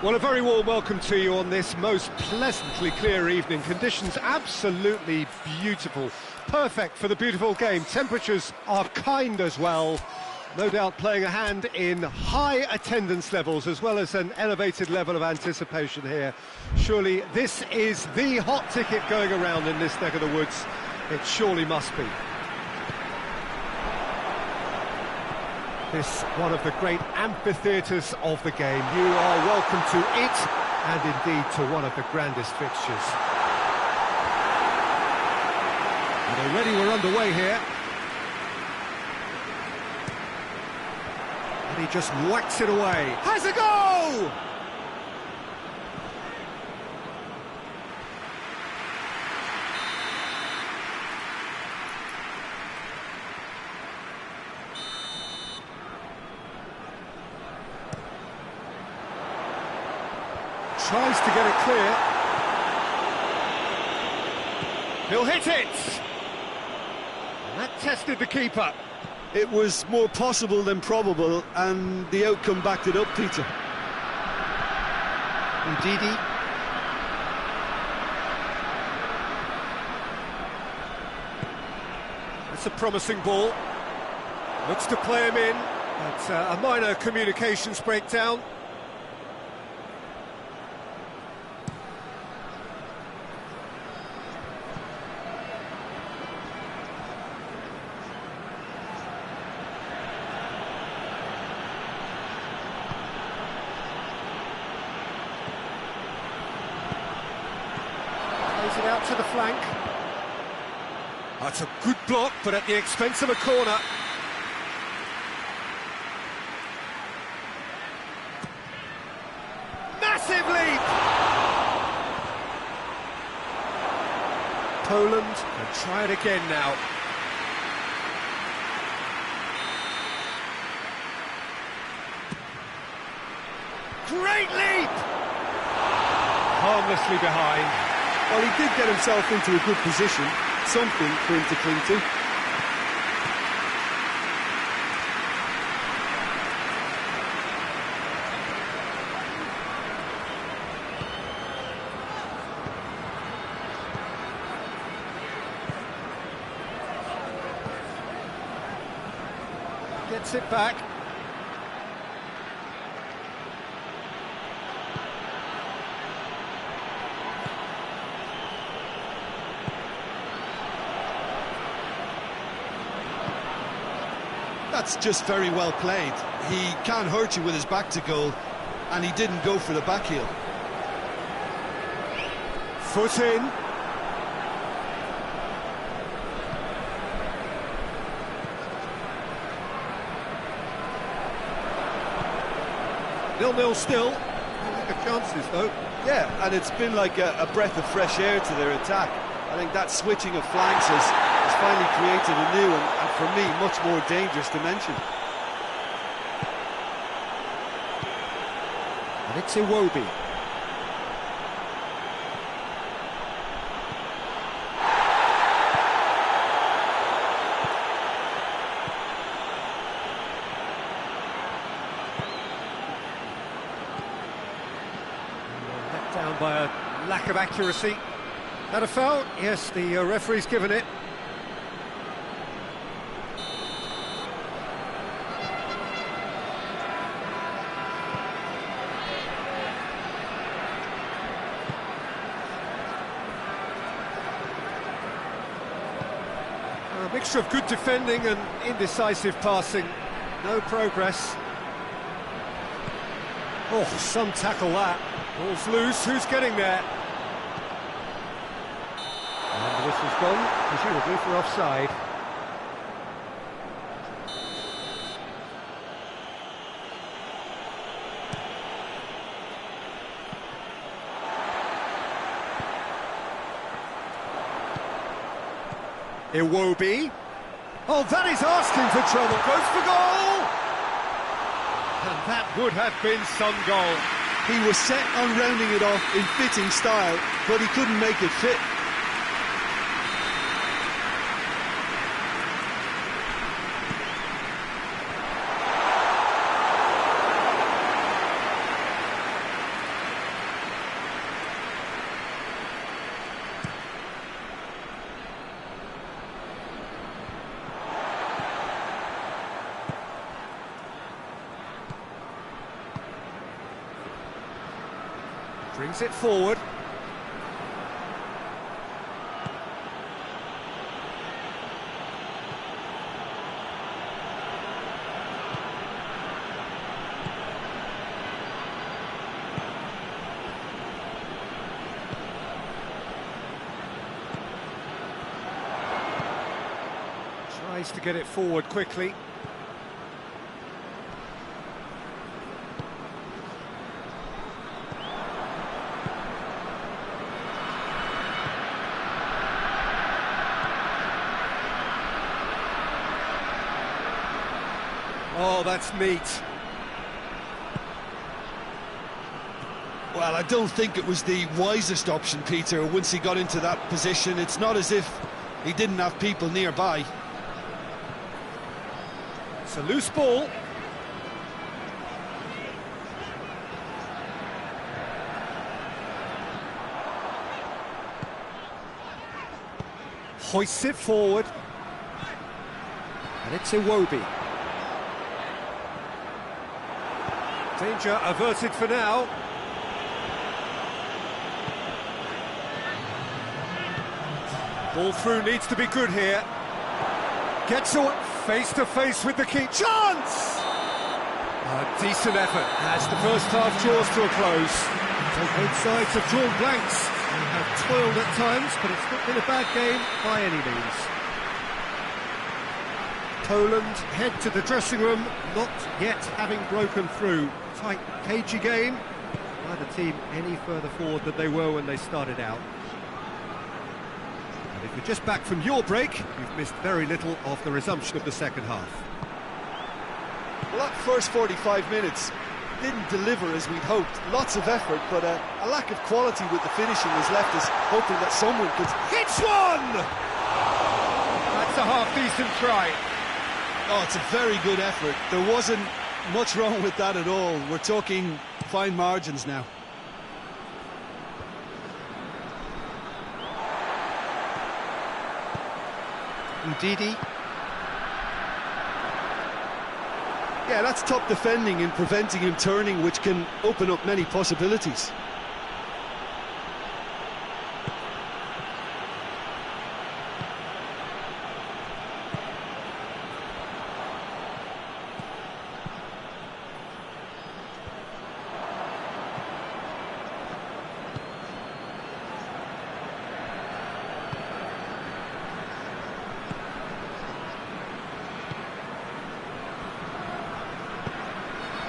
Well, a very warm welcome to you on this most pleasantly clear evening. Conditions absolutely beautiful, perfect for the beautiful game. Temperatures are kind as well, no doubt playing a hand in high attendance levels as well as an elevated level of anticipation here. Surely this is the hot ticket going around in this neck of the woods. It surely must be. This one of the great amphitheatres of the game. You are welcome to it, and indeed to one of the grandest fixtures. And already we're underway here. And he just whacks it away. Has a goal! Tries to get it clear. He'll hit it! And that tested the keeper. It was more possible than probable, and the outcome backed it up, Peter. Ndidi. That's a promising ball. Looks to play him in, but a minor communications breakdown. It out to the flank. That's a good block, but at the expense of a corner. Massive leap! Poland can try it again now. Great leap! Harmlessly behind. Well, he did get himself into a good position, something for him to cling to. Gets it back. That's just very well played. He can't hurt you with his back to goal, and he didn't go for the back heel. Foot in. Nil-nil still. I think the chances, though. Yeah, and it's been like a breath of fresh air to their attack. I think that switching of flanks has finally created a new and for me, much more dangerous dimension. And it's Iwobi. Let down by a lack of accuracy. That a foul? Yes, the referee's given it. A mixture of good defending and indecisive passing. No progress. Oh, some tackle that. Ball's loose. Who's getting there? And the whistle's gone, presumably for offside. Iwobi. Oh, that is asking for trouble. Goes for goal! And that would have been some goal. He was set on rounding it off in fitting style, but he couldn't make it fit. Brings it forward. Tries to get it forward quickly. Oh, that's neat. Well, I don't think it was the wisest option, Peter, once he got into that position. It's not as if he didn't have people nearby. It's a loose ball. Hoists it forward. And it's Iwobi. Danger averted for now. Ball through needs to be good here. Gets away, face to face with the key. Chance! A decent effort as the first half draws to a close. So both sides have drawn blanks and have toiled at times, but it's not been a bad game by any means. Poland head to the dressing room, not yet having broken through. Tight, cagey game. Neither team any further forward than they were when they started out. And if you're just back from your break, you've missed very little of the resumption of the second half. Well, that first 45 minutes didn't deliver as we'd hoped. Lots of effort, but a lack of quality with the finishing has left us hoping that someone could... Hits one! That's a half-decent try. Oh, it's a very good effort. There wasn't much wrong with that at all. We're talking fine margins now. Ndidi. Yeah, that's top defending and preventing him turning, which can open up many possibilities.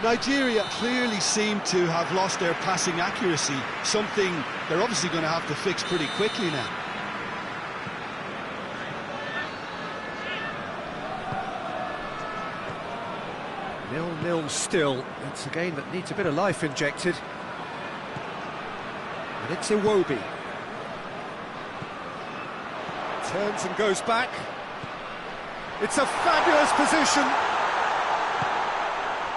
Nigeria clearly seem to have lost their passing accuracy, something they're obviously going to have to fix pretty quickly now. Nil-nil still. It's a game that needs a bit of life injected. And it's Iwobi. Turns and goes back. It's a fabulous position.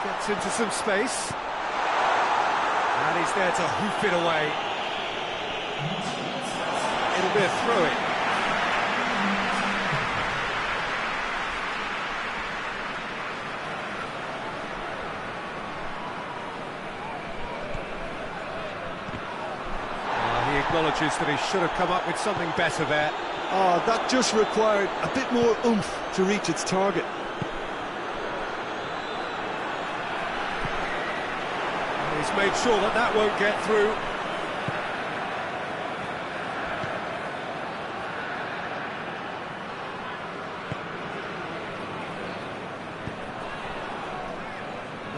Gets into some space. And he's there to hoof it away. It'll be a throw-in. He acknowledges that he should have come up with something better there. Oh, that just required a bit more oomph to reach its target. He's made sure that that won't get through.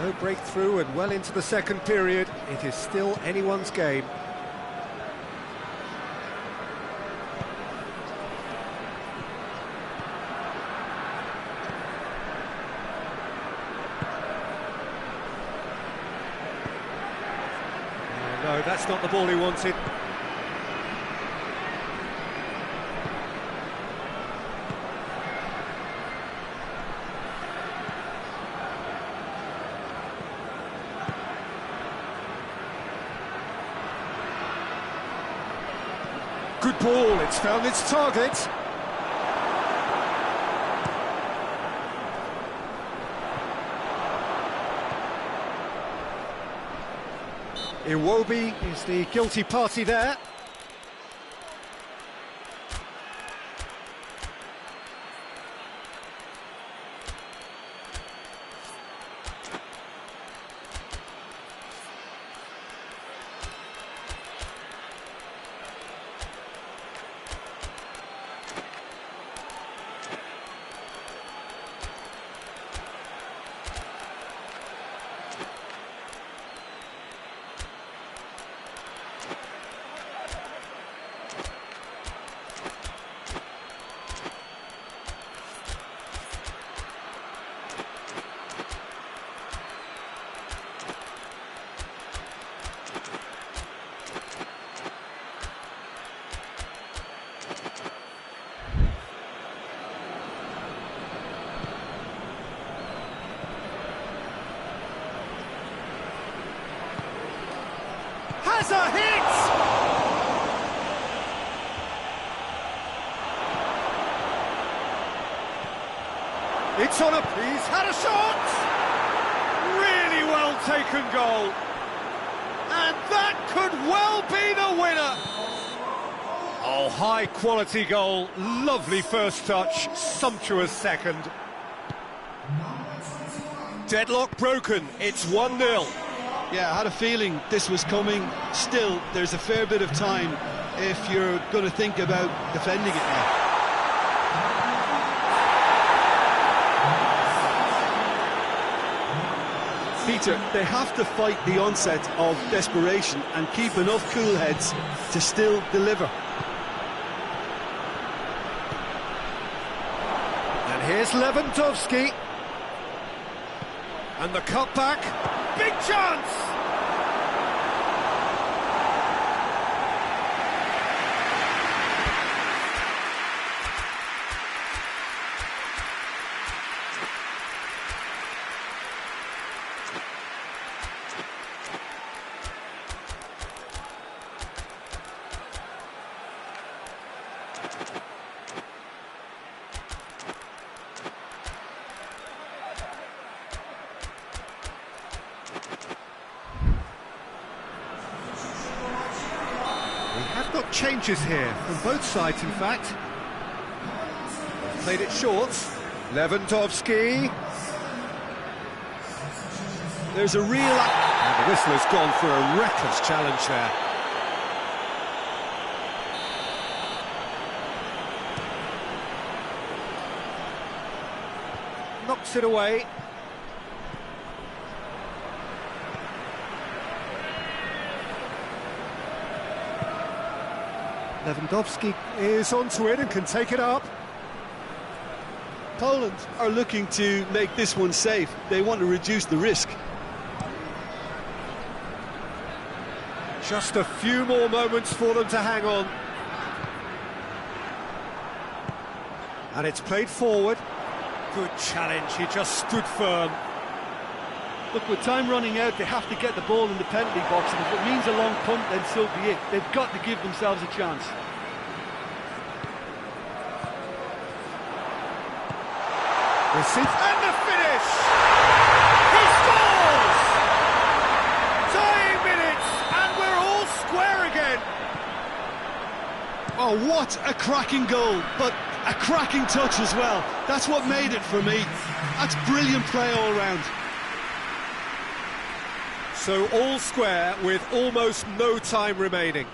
No breakthrough and well into the second period. It is still anyone's game. No, that's not the ball he wanted. Good ball, it's found its target. Iwobi is the guilty party there. Has a hit! It's on a... He's had a shot! Really well taken goal. And that could well be the winner. Oh, high quality goal. Lovely first touch, sumptuous second. Deadlock broken, it's 1-0. Yeah, I had a feeling this was coming. Still, there's a fair bit of time if you're going to think about defending it now. Peter, they have to fight the onset of desperation and keep enough cool heads to still deliver. And here's Lewandowski. And the cutback. Big chance! We have got changes here, from both sides in fact. Played it short. Lewandowski. There's a real... And the whistle has gone for a reckless challenge there. Knocks it away. Lewandowski is onto it and can take it up. Poland are looking to make this one safe. They want to reduce the risk. Just a few more moments for them to hang on. And it's played forward. Good challenge, he just stood firm. Look, with time running out, they have to get the ball in the penalty box, and if it means a long punt, then so be it. They've got to give themselves a chance. And the finish! He scores! Dying minutes, and we're all square again. Oh, what a cracking goal, but a cracking touch as well. That's what made it for me. That's brilliant play all round. So all square with almost no time remaining.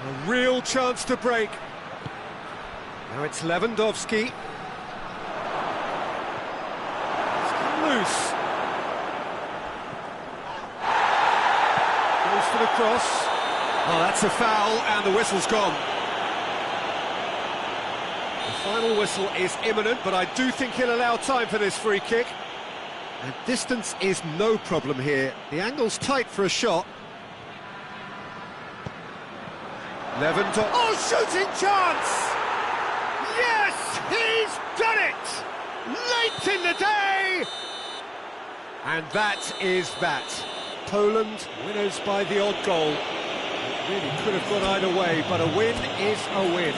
A real chance to break. Now it's Lewandowski. It's come loose. Goes for the cross. Oh, that's a foul, and the whistle's gone. The final whistle is imminent, but I do think he'll allow time for this free kick. And distance is no problem here. The angle's tight for a shot. Lewandowski. Oh, shooting chance! Yes, he's done it! Late in the day! And that is that. Poland winners by the odd goal. It really could have gone either way, but a win is a win.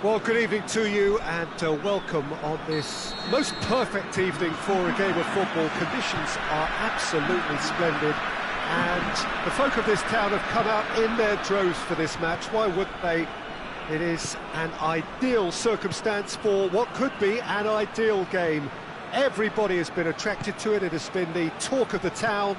Well, good evening to you and welcome on this most perfect evening for a game of football. Conditions are absolutely splendid and the folk of this town have come out in their droves for this match. Why wouldn't they? It is an ideal circumstance for what could be an ideal game. Everybody has been attracted to it. It has been the talk of the town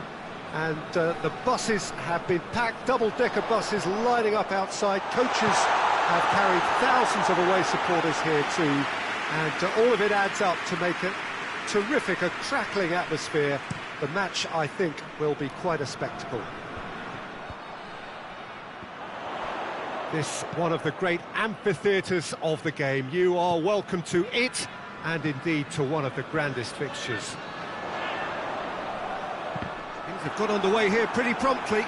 and the buses have been packed, double-decker buses lining up outside. Coaches have carried thousands of away supporters here too, and all of it adds up to make it terrific, a crackling atmosphere. The match, I think, will be quite a spectacle. This one of the great amphitheatres of the game. You are welcome to it, and indeed to one of the grandest fixtures. Things have got underway here pretty promptly.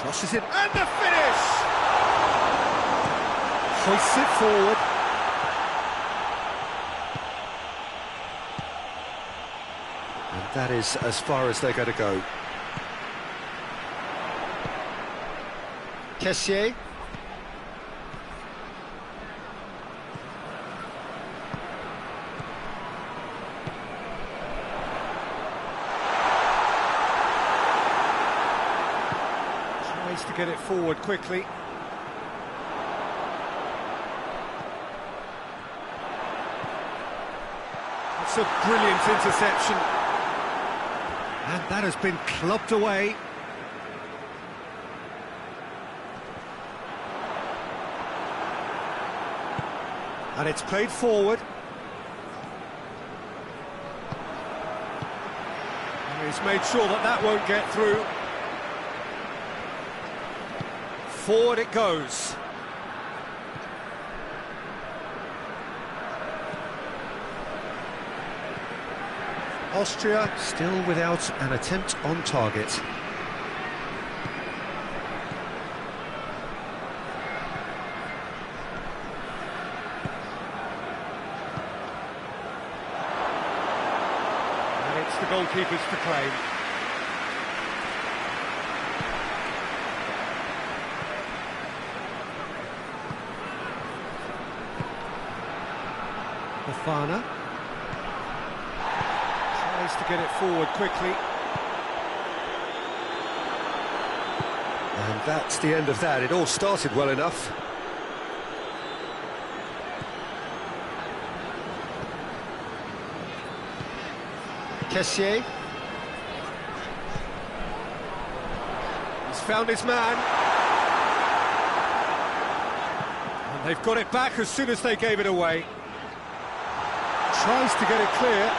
Crosses it, and the finish! Hoists it forward. And that is as far as they're going to go. Kessié. To get it forward quickly. That's a brilliant interception. And that has been clubbed away. And it's played forward. And he's made sure that that won't get through. Forward it goes. Austria still without an attempt on target. And it's the goalkeepers to claim. Fana tries to get it forward quickly, and that's the end of that. It all started well enough. Kessié, he's found his man, and they've got it back as soon as they gave it away. Tries to get it clear,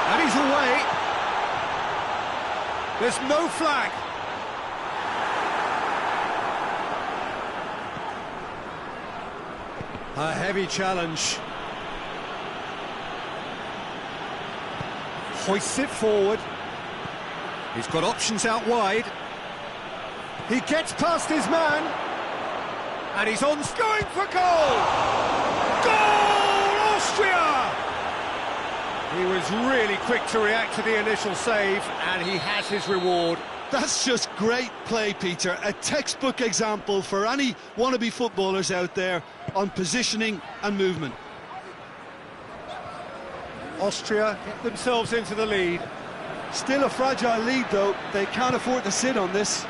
and he's away. There's no flag. A heavy challenge. Hoists it forward. He's got options out wide. He gets past his man, and he's on, going for goal! Goal! Austria! He was really quick to react to the initial save, and he has his reward. That's just great play, Peter. A textbook example for any wannabe footballers out there. on positioning and movement. Austria get themselves into the lead. Still a fragile lead, though. They can't afford to sit on this.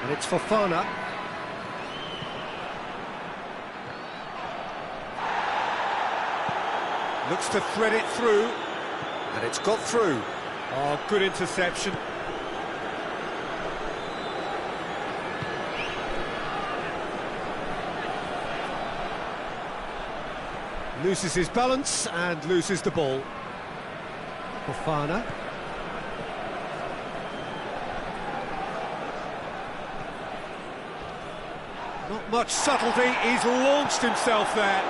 And it's Fofana. Looks to thread it through. And it's got through. Oh, good interception. Loses his balance and loses the ball. Fofana. Not much subtlety, he's launched himself there.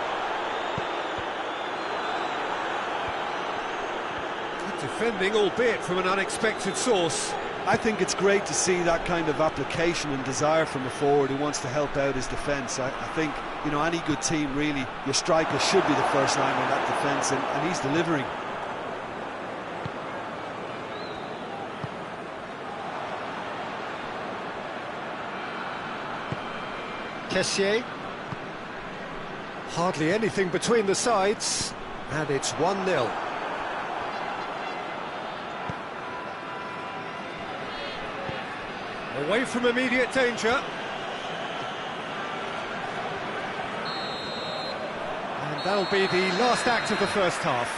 Good defending, albeit from an unexpected source. I think it's great to see that kind of application and desire from a forward who wants to help out his defence. I think, you know, any good team, really, your striker should be the first line on that defence, and he's delivering. Kessié. Hardly anything between the sides, and it's 1-0. Away from immediate danger. And that'll be the last act of the first half.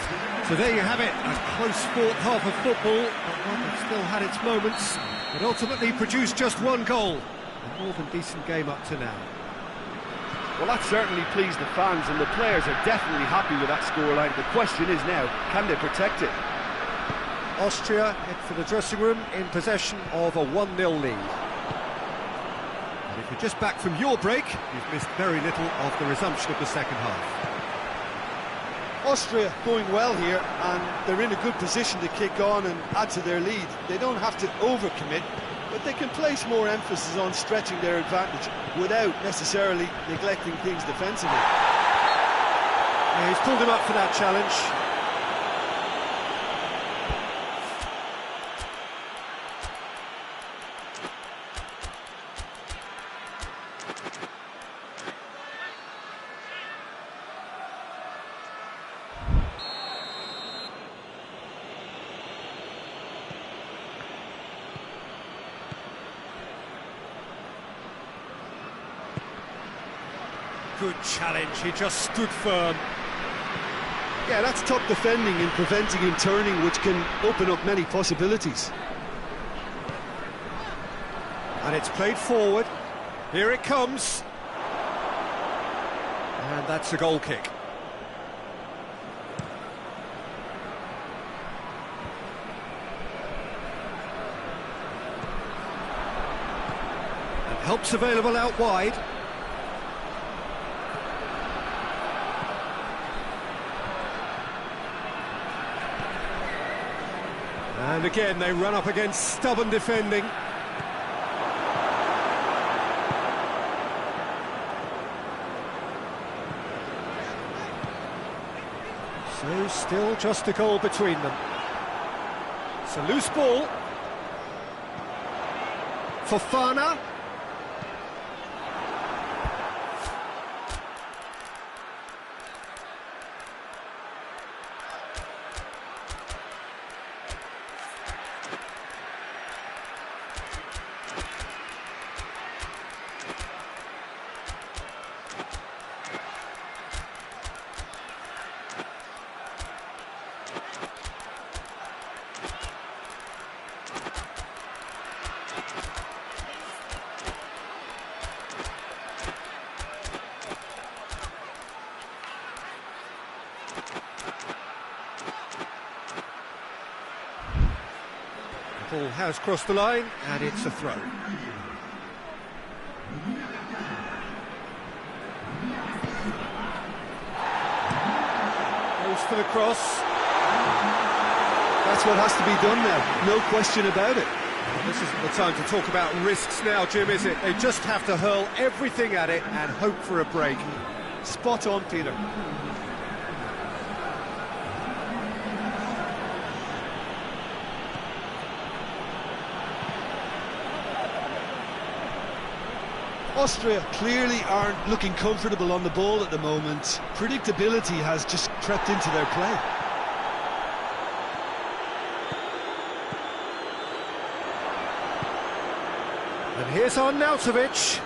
So there you have it, a close-fought half of football, but one that still had its moments, but ultimately produced just one goal. A more than decent game up to now. Well, that certainly pleased the fans, and the players are definitely happy with that scoreline. The question is now, can they protect it? Austria head for the dressing room in possession of a 1-0 lead. And if you're just back from your break, you've missed very little of the resumption of the second half. Austria going well here, and they're in a good position to kick on and add to their lead. They don't have to overcommit, but they can place more emphasis on stretching their advantage without necessarily neglecting things defensively. Yeah, he's pulled him up for that challenge. Good challenge, he just stood firm. Yeah, that's top defending and preventing him turning, which can open up many possibilities. And it's played forward. Here it comes. And that's a goal kick. And help's available out wide. And again, they run up against stubborn defending. So still just a goal between them. It's a loose ball. Fofana. The ball has crossed the line, and it's a throw. Goes for the cross. That's what has to be done now, no question about it. This isn't the time to talk about risks now, Jim, is it? They just have to hurl everything at it and hope for a break. Spot on, Peter. Austria clearly aren't looking comfortable on the ball at the moment. Predictability has just crept into their play. And here's Arnautovic.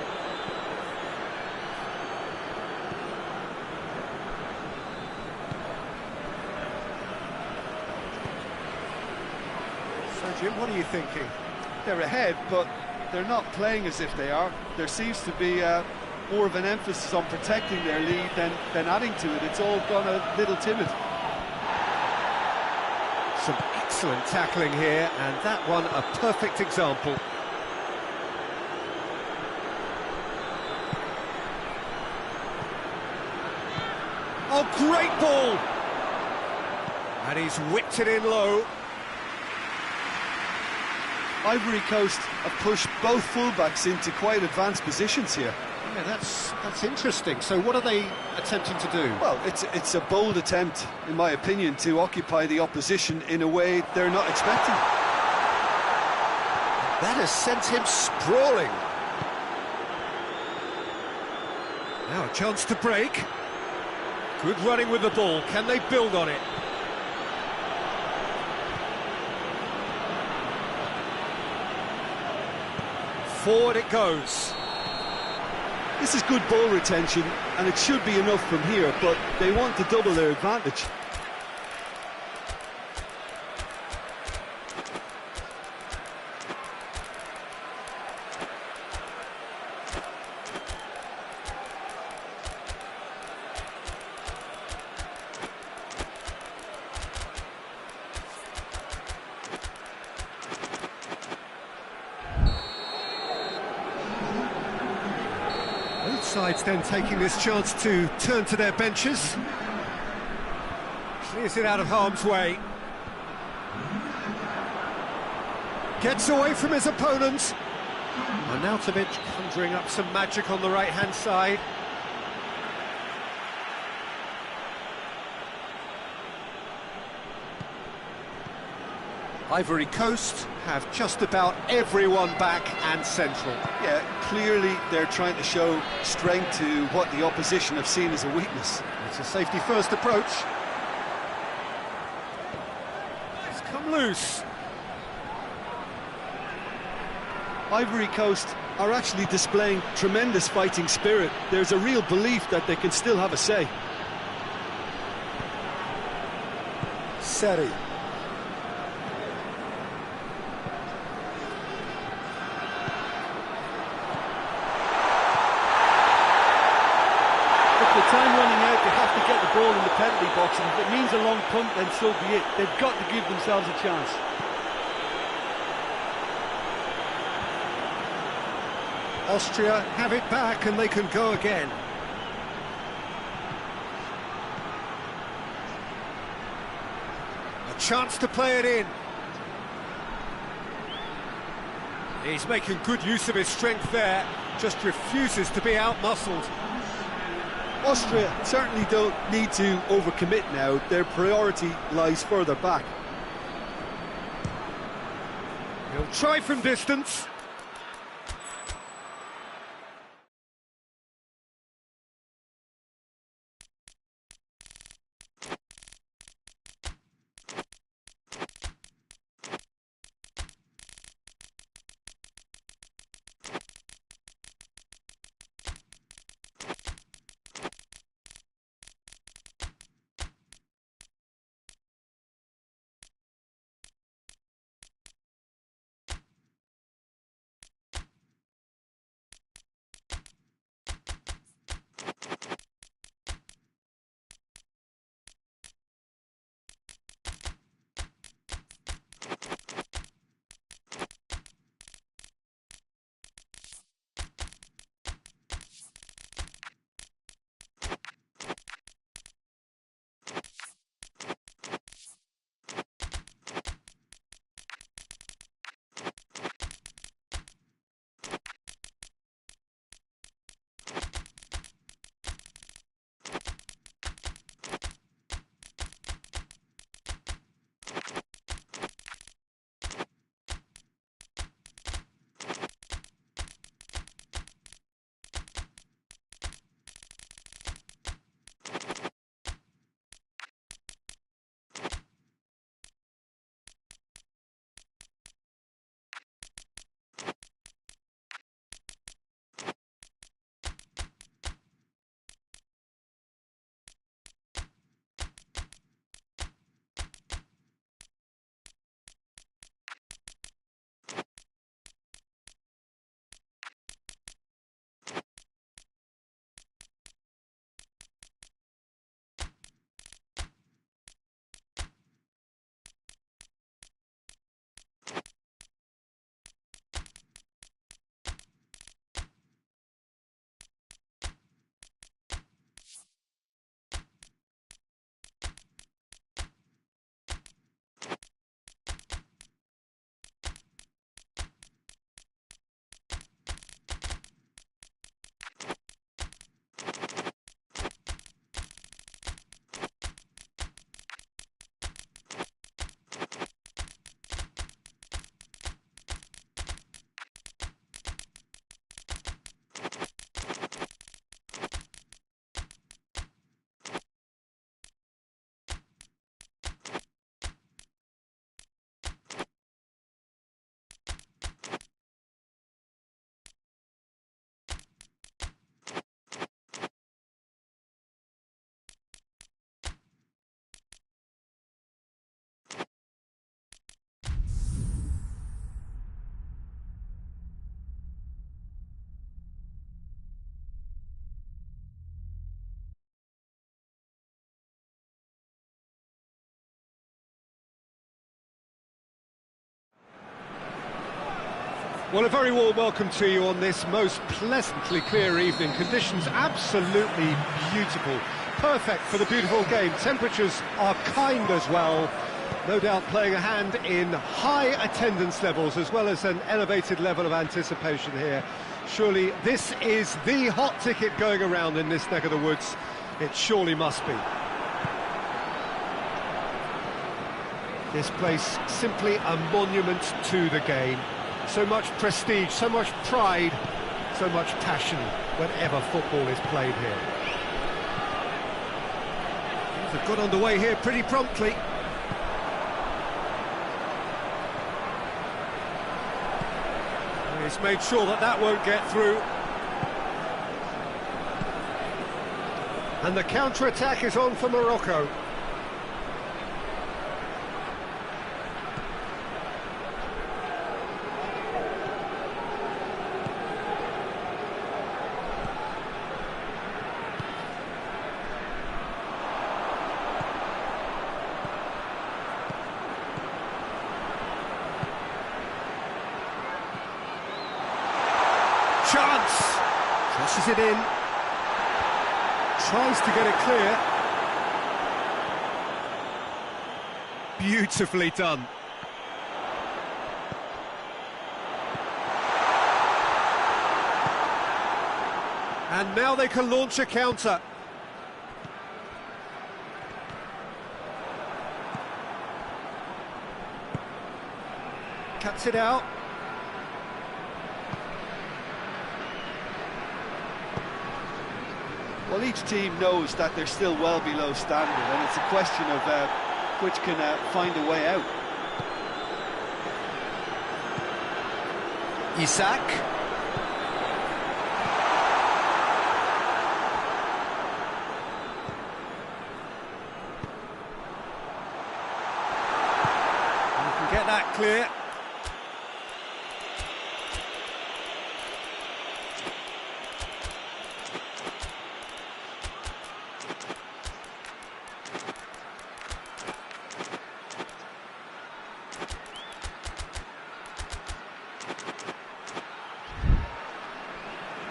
So, Jim, what are you thinking? They're ahead, but they're not playing as if they are. There seems to be more of an emphasis on protecting their lead than adding to it. It's all gone a little timid. Some excellent tackling here, and that one a perfect example. Oh, great ball! And he's whipped it in low. Ivory Coast have pushed both fullbacks into quite advanced positions here. Yeah, that's interesting. So what are they attempting to do? Well, it's a bold attempt, in my opinion, to occupy the opposition in a way they're not expecting. That has sent him sprawling. Now a chance to break. Good running with the ball. Can they build on it? Forward it goes. This is good ball retention, and it should be enough from here, but they want to double their advantage. Both sides then taking this chance to turn to their benches. Clears it out of harm's way. Gets away from his opponent. Arnautovic conjuring up some magic on the right-hand side. Ivory Coast have just about everyone back and central. Yeah, clearly they're trying to show strength to what the opposition have seen as a weakness. It's a safety-first approach. It's come loose. Ivory Coast are actually displaying tremendous fighting spirit. There's a real belief that they can still have a say. Seri. With time running out, they have to get the ball in the penalty box, and if it means a long punt, then so be it. They've got to give themselves a chance. Austria have it back and they can go again. A chance to play it in. He's making good use of his strength there, just refuses to be out-muscled. Austria certainly don't need to overcommit now. Their priority lies further back. He'll try from distance. Well, a very warm welcome to you on this most pleasantly clear evening. Conditions absolutely beautiful. Perfect for the beautiful game. Temperatures are kind as well. No doubt playing a hand in high attendance levels as well as an elevated level of anticipation here. Surely this is the hot ticket going around in this neck of the woods. It surely must be. This place simply a monument to the game. So much prestige, so much pride, so much passion whenever football is played here. Things have got underway here pretty promptly. He's made sure that that won't get through. And the counter-attack is on for Morocco. Chance! Crosses it in. Tries to get it clear. Beautifully done. And now they can launch a counter. Cuts it out. Well, each team knows that they're still well below standard, and it's a question of which can find a way out. Isak. You can get that clear.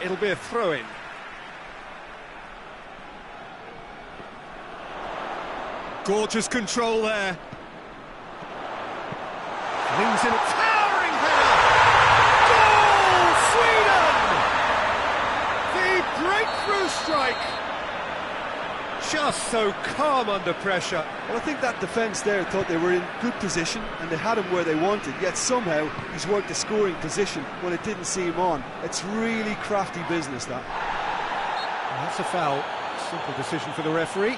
It'll be a throw-in. Gorgeous control there. Flings in a towering header. Goal, Sweden! The breakthrough strike. Just so calm under pressure. Well, I think that defence there thought they were in good position and they had him where they wanted, yet somehow he's worked a scoring position when it didn't see him on. It's really crafty business, that. Well, that's a foul. Simple decision for the referee.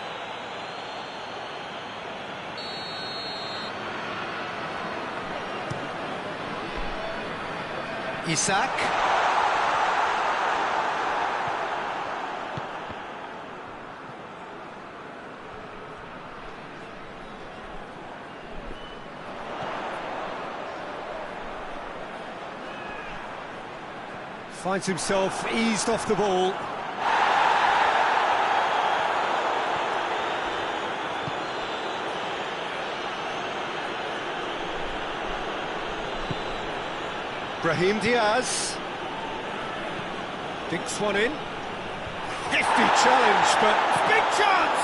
Isak. Finds himself eased off the ball. Brahim Diaz dinks one in. Hefty challenge, but big chance!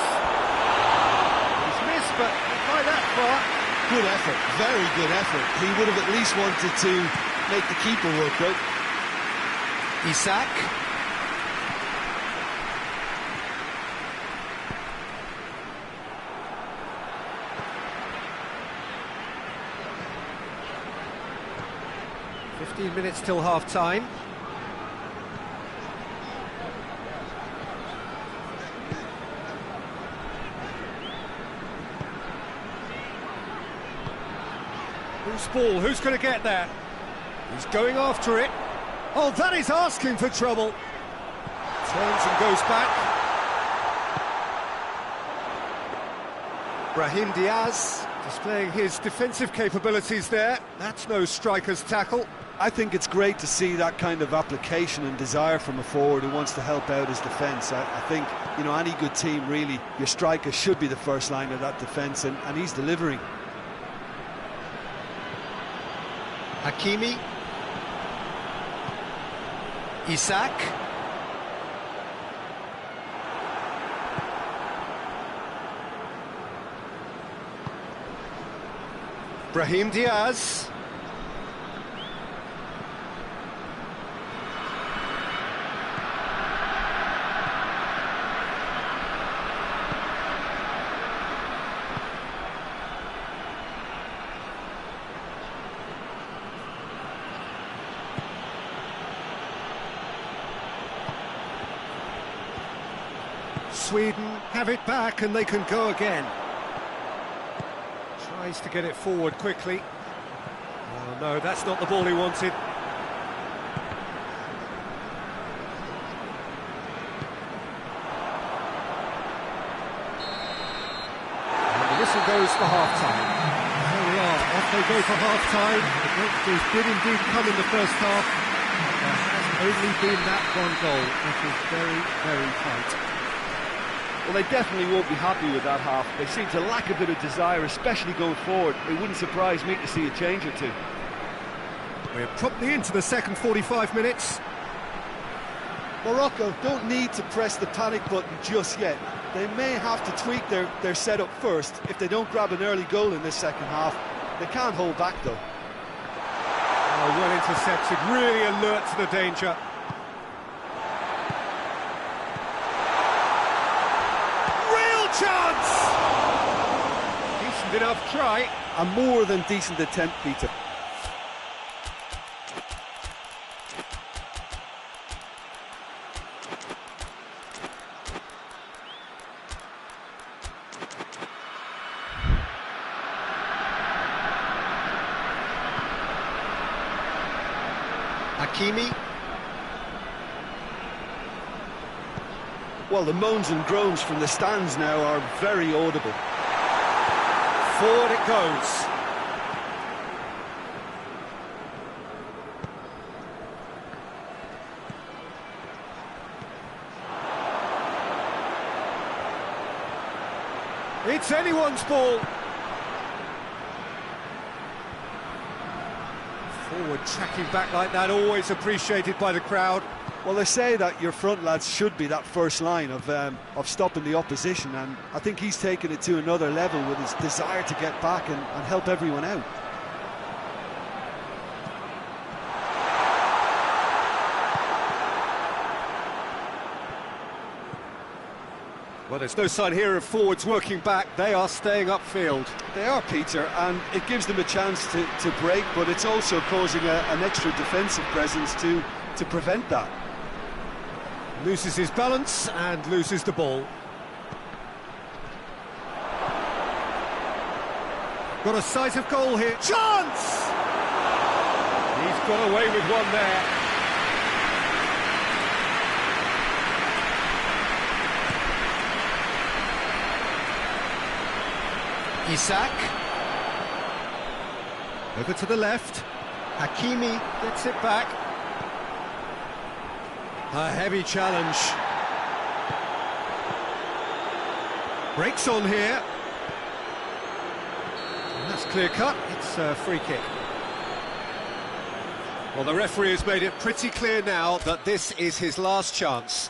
He's missed, but by that far. Good effort, very good effort. He would have at least wanted to make the keeper work out. Isak. "15 minutes till half-time. Who's ball? Who's going to get there? He's going after it. Oh, that is asking for trouble. Turns and goes back. Brahim Diaz displaying his defensive capabilities there. That's no striker's tackle. I think it's great to see that kind of application and desire from a forward who wants to help out his defence. I think, you know, any good team, really, your striker should be the first line of that defence, and he's delivering. Hakimi. Isak. Brahim Diaz. Sweden have it back and they can go again. Tries to get it forward quickly. Oh no, that's not the ball he wanted. And the whistle goes for half-time. There we are, off they go for half-time. The breakthroughs did indeed come in the first half. There has only been that one goal. It was very, very tight. Well, they definitely won't be happy with that half. They seem to lack a bit of desire, especially going forward. It wouldn't surprise me to see a change or two. We're promptly into the second 45 minutes. Morocco don't need to press the panic button just yet. They may have to tweak their setup first if they don't grab an early goal in this second half. They can't hold back though. Oh, well intercepted, really alert to the danger. Chance! Decent enough try. A more than decent attempt, Peter. Hakimi. Well, the moans and groans from the stands now are very audible. Forward it goes. It's anyone's ball. Forward tracking back like that, always appreciated by the crowd. Well, they say that your front lads should be that first line of stopping the opposition, and I think he's taken it to another level with his desire to get back and help everyone out. Well, there's no sign here of forwards working back. They are staying upfield. They are, Peter, and it gives them a chance to break, but it's also causing an extra defensive presence to prevent that. Loses his balance and loses the ball. Got a sight of goal here. Chance! He's got away with one there. Isak. Over to the left. Hakimi gets it back. A heavy challenge. Breaks on here. And that's clear cut. It's a free kick. Well, the referee has made it pretty clear now that this is his last chance.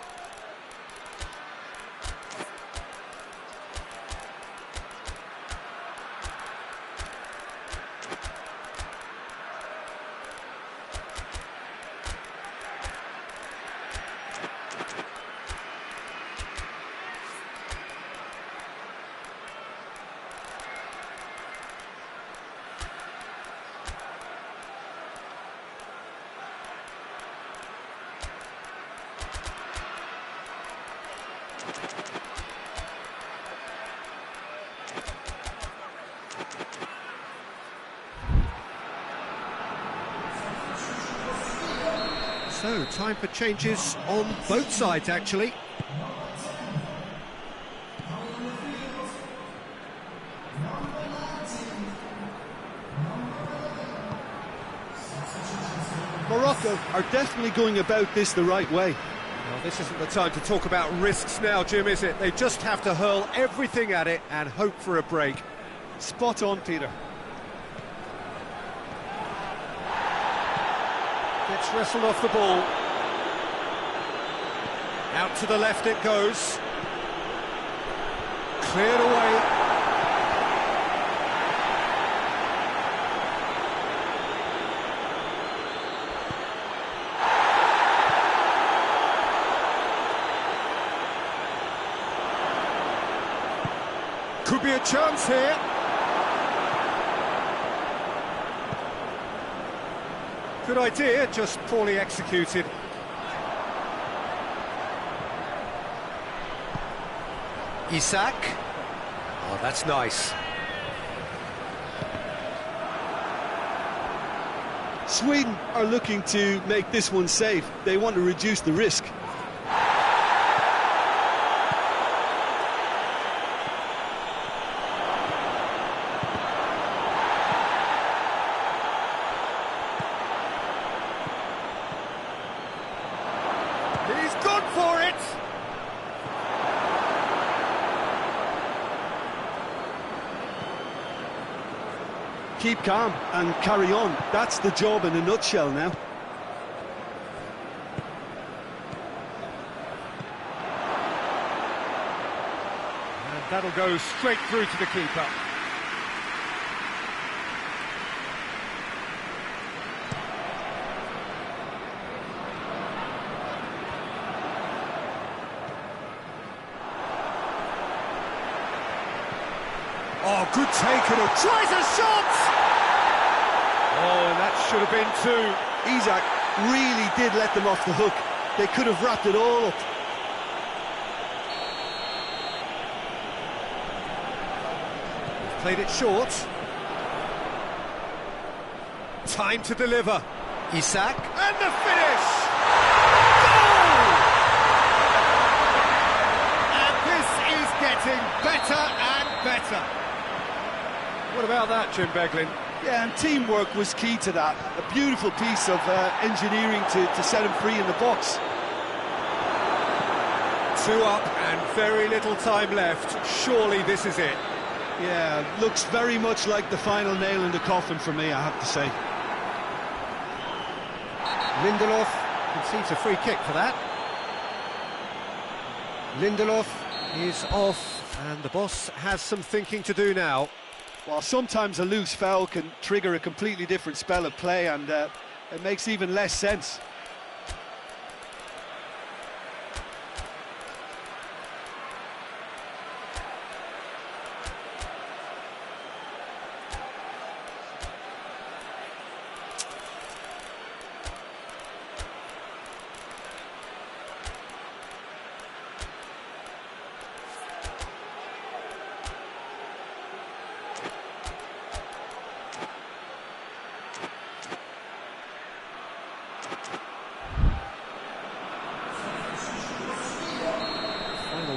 So, time for changes on both sides, actually. Morocco are definitely going about this the right way. Well, this isn't the time to talk about risks now, Jim, is it? They just have to hurl everything at it and hope for a break. Spot on, Peter. Gets wrestled off the ball. Out to the left it goes. Cleared away. Could be a chance here. Good idea, just poorly executed. Isak. Oh, that's nice. Sweden are looking to make this one safe. They want to reduce the risk. He's gone for it! Keep calm and carry on. That's the job in a nutshell now. And that'll go straight through to the keeper. Oh, good take, and tries a shot! Oh, and that should have been two. Isak really did let them off the hook. They could have wrapped it all up. Played it short. Time to deliver. Isak, and the finish! Goal! And this is getting better and better. What about that, Jim Beglin? Yeah, and teamwork was key to that. A beautiful piece of engineering to set him free in the box. 2 up and very little time left. Surely this is it. Yeah, looks very much like the final nail in the coffin for me, I have to say. Lindelof concedes a free kick for that. Lindelof is off, and the boss has some thinking to do now. Well, sometimes a loose foul can trigger a completely different spell of play, and it makes even less sense.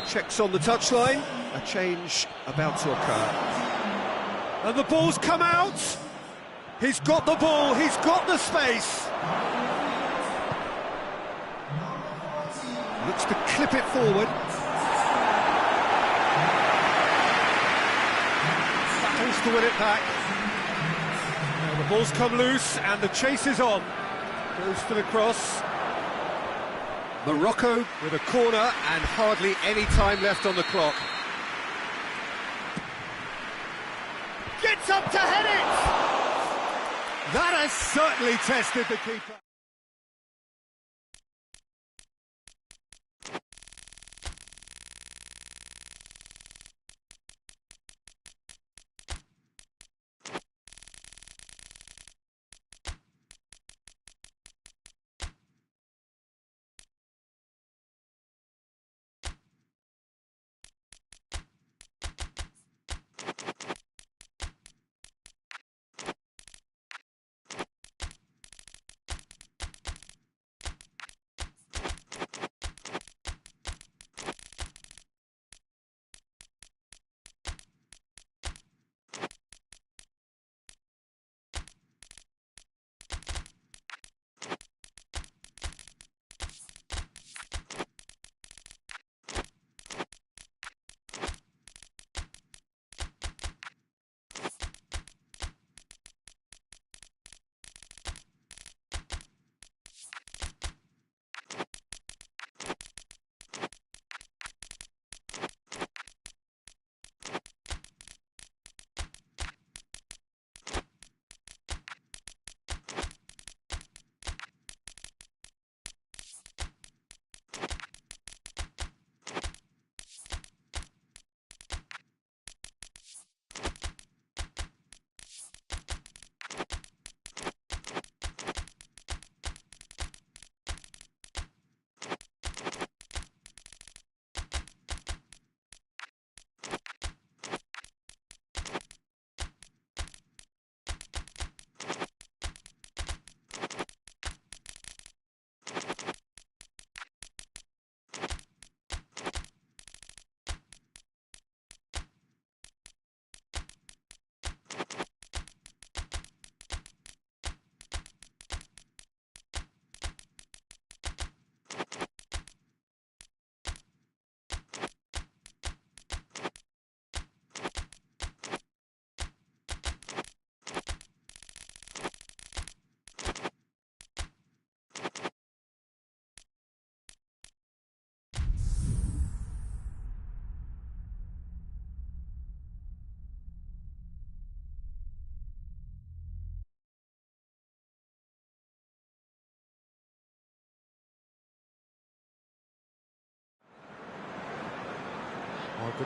Checks on the touchline, a change about to occur. And the ball's come out! He's got the ball, he's got the space! Looks to clip it forward. Battles to win it back. Now the ball's come loose and the chase is on. Goes for the cross. Morocco with a corner and hardly any time left on the clock. Gets up to head it! That has certainly tested the keeper.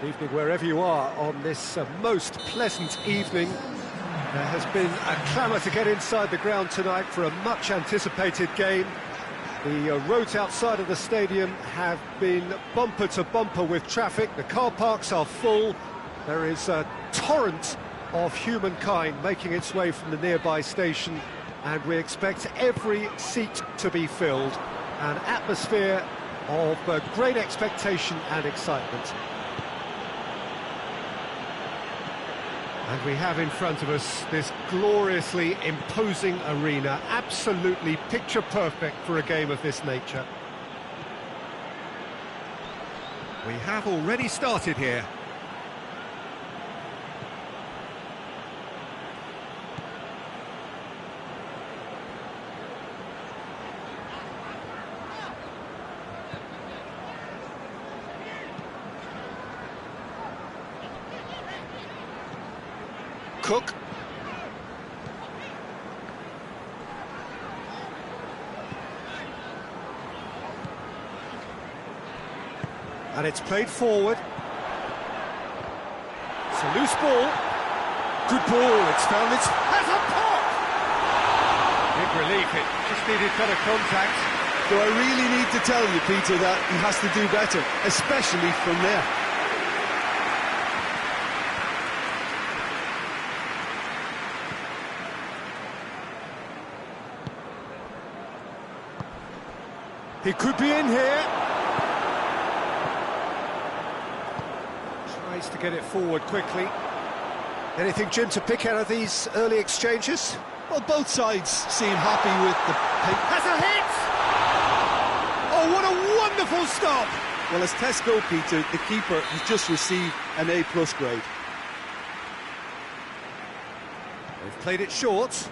Evening wherever you are on this most pleasant evening. There has been a clamour to get inside the ground tonight for a much anticipated game. The roads outside of the stadium have been bumper to bumper with traffic. The car parks are full. There is a torrent of humankind making its way from the nearby station, and we expect every seat to be filled. An atmosphere of great expectation and excitement. And we have in front of us this gloriously imposing arena, absolutely picture perfect for a game of this nature. We have already started here. Cook. And it's played forward. It's a loose ball. Good ball, it's found its... Has a pop! Big relief, it just needed better contact. Do I really need to tell you, Peter, that he has to do better, especially from there? He could be in here. Tries to get it forward quickly. Anything, Jim, to pick out of these early exchanges? Well, both sides seem happy with the... Has a hit! Oh, what a wonderful stop! Well, as tests go, Peter, the keeper has just received an A+ grade. They've played it short. He's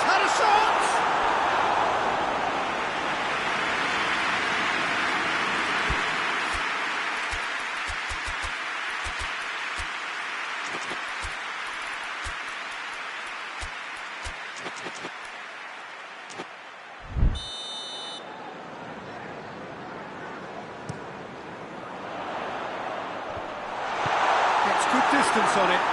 had a shot! Gets good distance on it.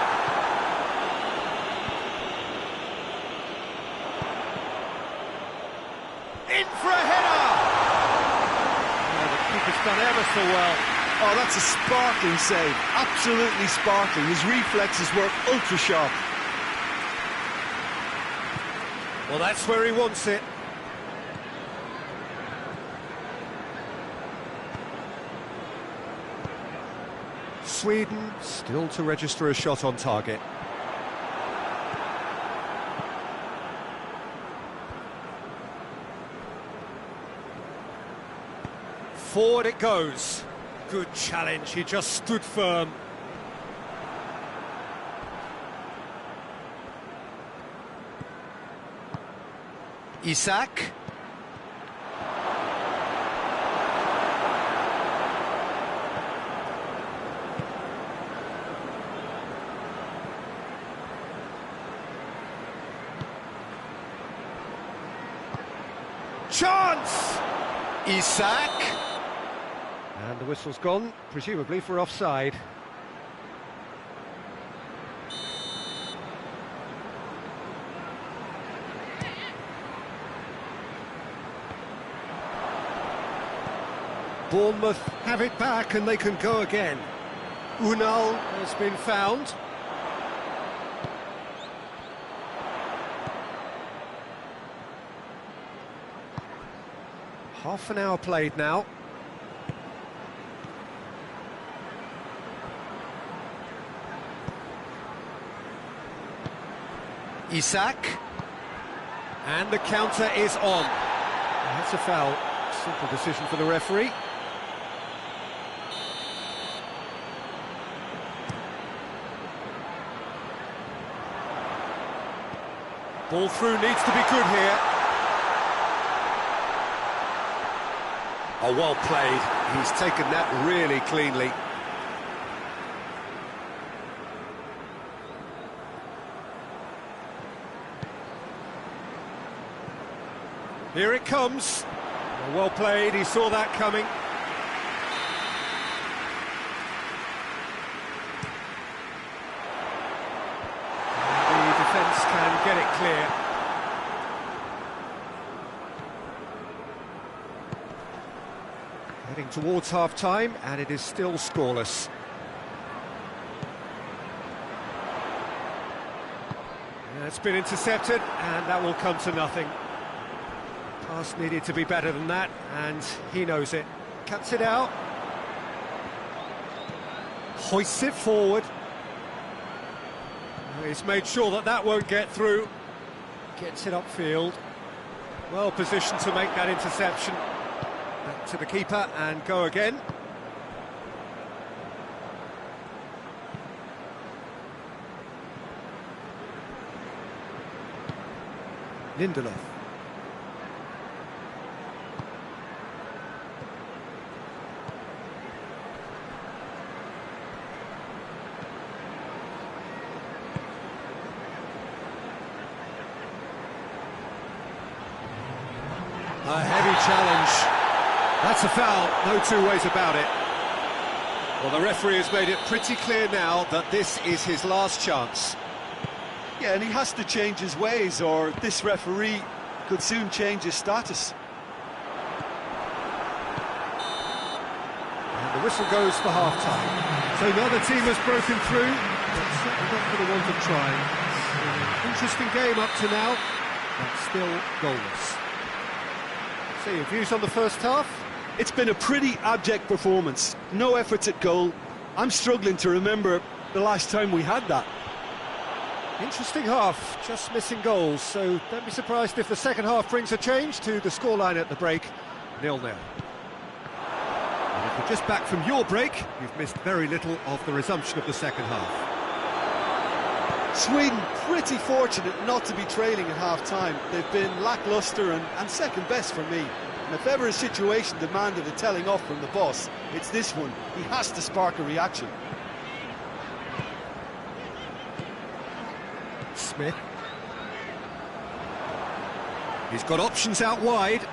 In for a header! Oh, the keeper's done ever so well. Oh, that's a sparkling save. Absolutely sparkling. His reflexes work ultra sharp. Well, that's where he wants it. Sweden still to register a shot on target. Forward it goes. Good challenge, he just stood firm. Isak. Chance! Isak. And the whistle's gone, presumably for offside. Bournemouth have it back and they can go again. Unal has been found. Half an hour played now. Isak. And the counter is on. That's a foul. Simple decision for the referee. Ball through needs to be good here. Oh, well played. He's taken that really cleanly. Here it comes. Well played, he saw that coming. get it clear. Heading towards half-time, and it is still scoreless. It's been intercepted, and that will come to nothing. Pass needed to be better than that, and he knows it. Cuts it out. Hoists it forward. He's made sure that that won't get through. Gets it upfield. Well positioned to make that interception. Back to the keeper and go again. Lindelof. A heavy challenge. That's a foul, no two ways about it. Well, the referee has made it pretty clear now that this is his last chance. Yeah, and he has to change his ways, or this referee could soon change his status. And the whistle goes for half-time. So neither team has broken through, but certainly not for the want of trying. Interesting game up to now, but still goalless. So your views on the first half? It's been a pretty abject performance. No efforts at goal. I'm struggling to remember the last time we had that. Interesting half, just missing goals, so don't be surprised if the second half brings a change to the scoreline at the break, 0-0. And if you're just back from your break, you've missed very little of the resumption of the second half. Sweden pretty fortunate not to be trailing at half-time. They've been lacklustre and second best for me. And if ever a situation demanded a telling off from the boss, it's this one. He has to spark a reaction. Smith. He's got options out wide.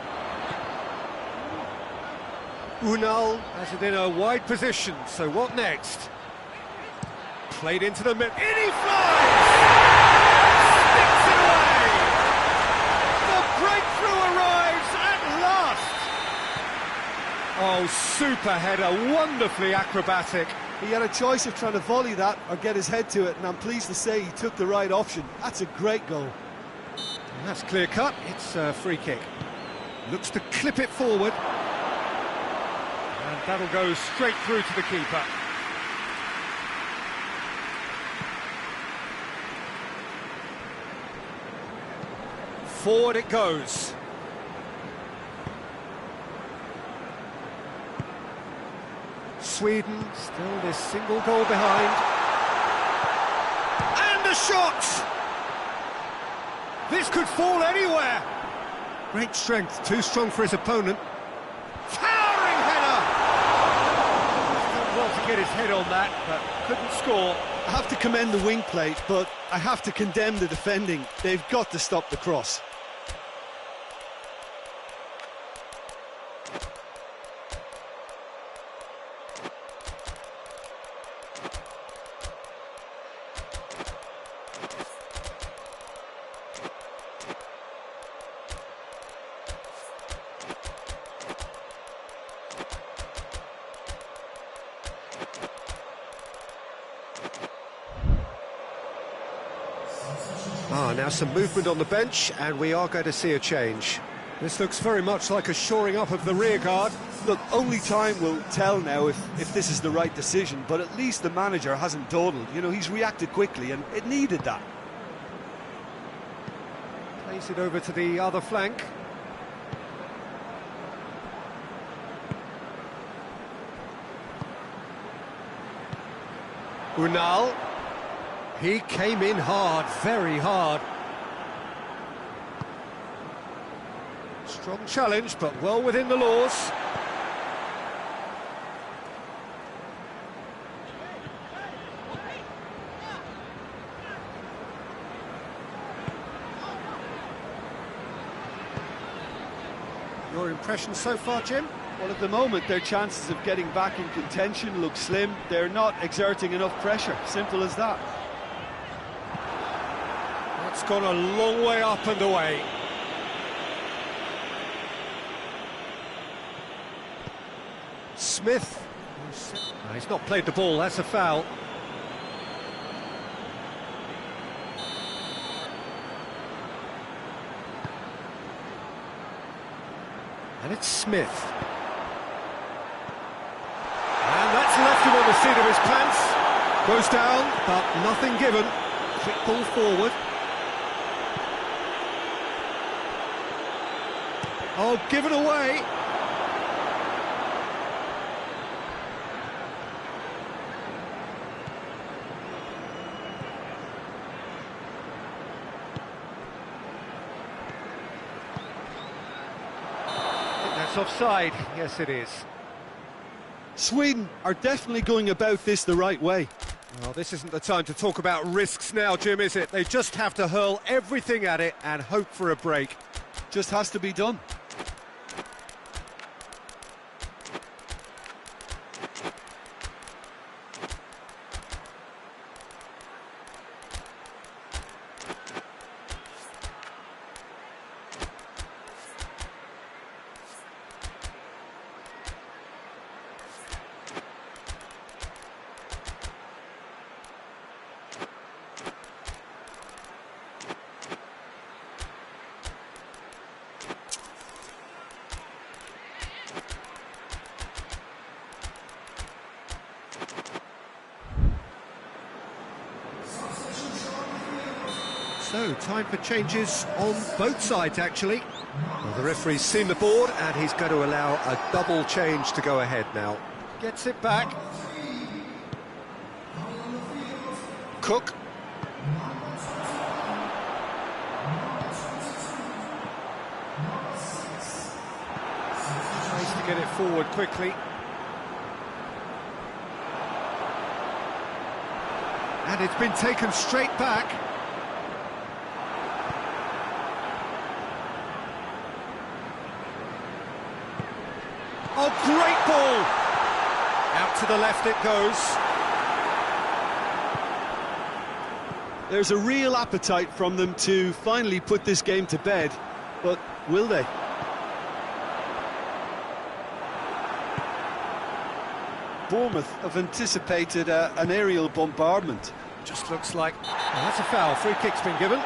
Unal has it in a wide position, so what next? Played into the middle. In he flies! Sticks it away! The breakthrough arrives at last! Oh, super header, wonderfully acrobatic. He had a choice of trying to volley that or get his head to it, and I'm pleased to say he took the right option. That's a great goal. And that's clear cut, it's a free kick. Looks to clip it forward. And that'll go straight through to the keeper. Forward it goes. Sweden still this single goal behind. And a shot! This could fall anywhere. Great strength, too strong for his opponent. Towering header! He's done well to get his head on that, but couldn't score. I have to commend the wing plate, but I have to condemn the defending. They've got to stop the cross. Now some movement on the bench, and we are going to see a change. This looks very much like a shoring up of the rear guard. Look, only time will tell now if this is the right decision, but at least the manager hasn't dawdled. You know, he's reacted quickly, and it needed that. Plays it over to the other flank. Unal. He came in hard, very hard. Strong challenge, but well within the laws. Your impression so far, Jim? Well, at the moment, their chances of getting back in contention look slim. They're not exerting enough pressure, simple as that. It's gone a long way up and away. Smith. No, he's not played the ball, that's a foul. And it's Smith. And that's left him on the seat of his pants. Goes down, but nothing given. Quick ball forward. Oh, given away. That's offside. Yes, it is. Sweden are definitely going about this the right way. Well, this isn't the time to talk about risks now, Jim, is it? They just have to hurl everything at it and hope for a break. Just has to be done. So, time for changes on both sides, actually. Well, the referee's seen the board, and he's going to allow a double change to go ahead now. Gets it back. Cook. Tries to get it forward quickly. And it's been taken straight back. Oh, great ball! Out to the left it goes. There's a real appetite from them to finally put this game to bed, but will they? Bournemouth have anticipated an aerial bombardment. Just looks like... Oh, that's a foul. Free kick's been given.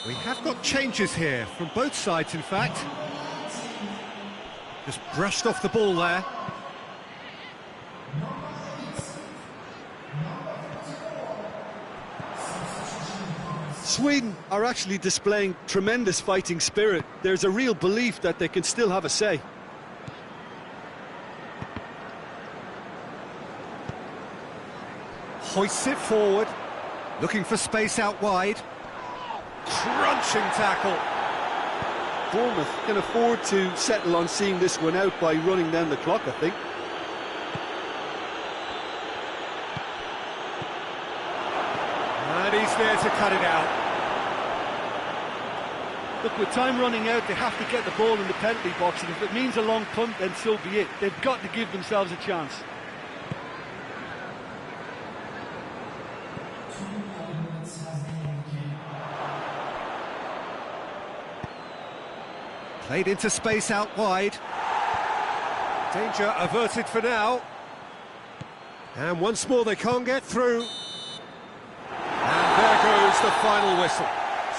We have got changes here, from both sides in fact. Just brushed off the ball there. Sweden are actually displaying tremendous fighting spirit. There's a real belief that they can still have a say. Hoists it forward, looking for space out wide. Crunching tackle. Bournemouth can afford to settle on seeing this one out by running down the clock, I think. And he's there to cut it out. Look, with time running out, they have to get the ball in the penalty box, and if it means a long punt, then so be it. They've got to give themselves a chance. Played into space out wide. Danger averted for now. And once more they can't get through. And there goes the final whistle.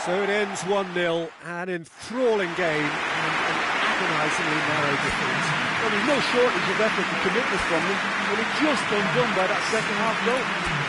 So it ends 1-0, an enthralling game and an agonisingly narrow defeat. Well, there's no shortage of effort and commitment from them, but it's just undone by that second half goal.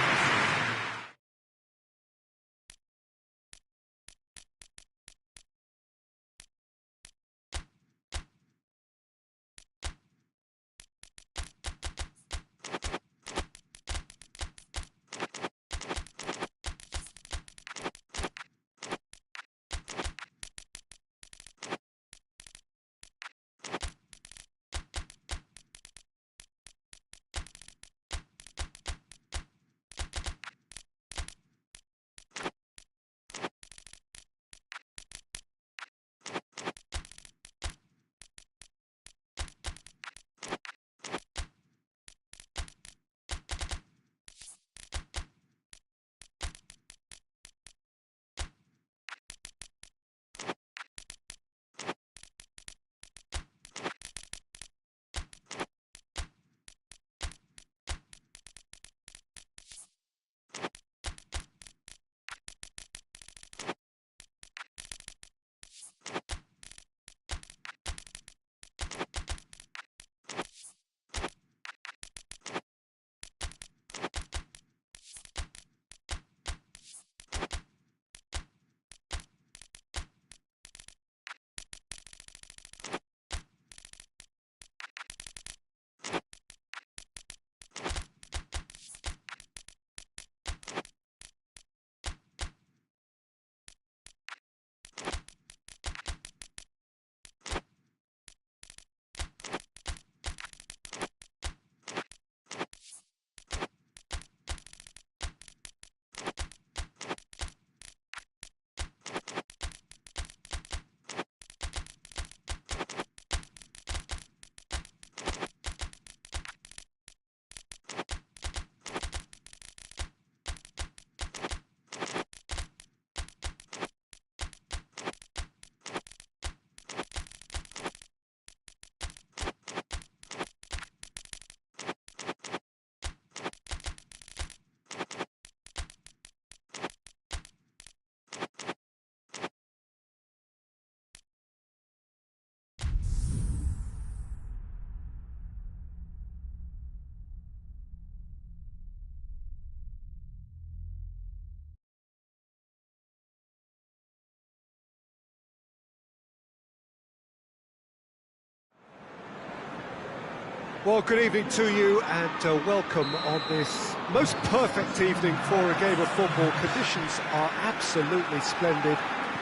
Well, good evening to you and welcome on this most perfect evening for a game of football. Conditions are absolutely splendid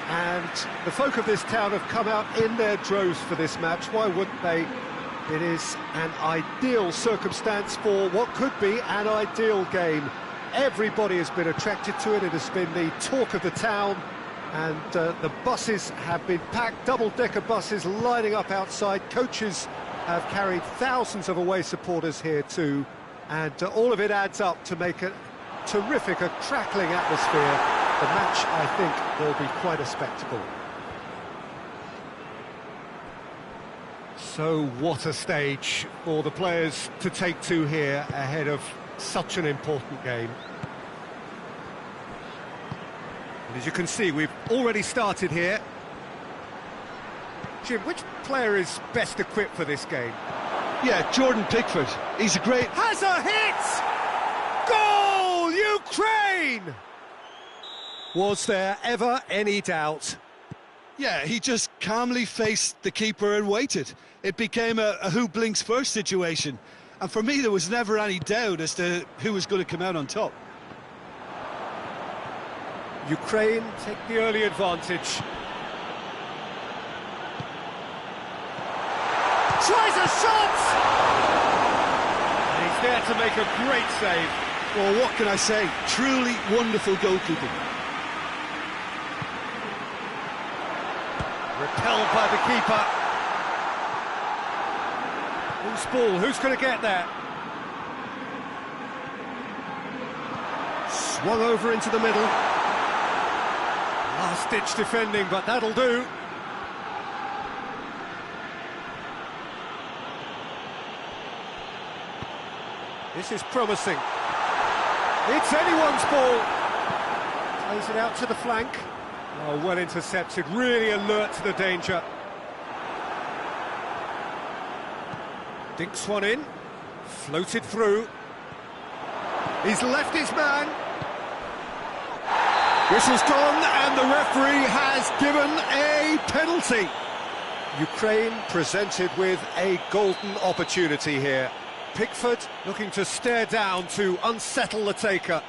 and the folk of this town have come out in their droves for this match. Why wouldn't they? It is an ideal circumstance for what could be an ideal game. Everybody has been attracted to it. It has been the talk of the town and the buses have been packed, double-decker buses lining up outside. Coaches have carried thousands of away supporters here too, and all of it adds up to make a terrific, a crackling atmosphere. The match, I think, will be quite a spectacle. So what a stage for the players to take to here ahead of such an important game. And as you can see, we've already started here. Jim, which player is best equipped for this game? Yeah, Jordan Pickford. He's a great... Has a hit! Goal! Ukraine! Was there ever any doubt? Yeah, he just calmly faced the keeper and waited. It became a who blinks first situation. And for me, there was never any doubt as to who was going to come out on top. Ukraine take the early advantage. Tries a shot! And he's there to make a great save. Well, what can I say? Truly wonderful goalkeeping. Repelled by the keeper. Who's ball? Who's going to get there? Swung over into the middle. Last-ditch defending, but that'll do. This is promising. It's anyone's ball. Plays it out to the flank. Oh, well intercepted, really alert to the danger. Dinks one in, floated through. He's left his man. Whistle's gone, and the referee has given a penalty. Ukraine presented with a golden opportunity here. Pickford looking to stare down to unsettle the taker.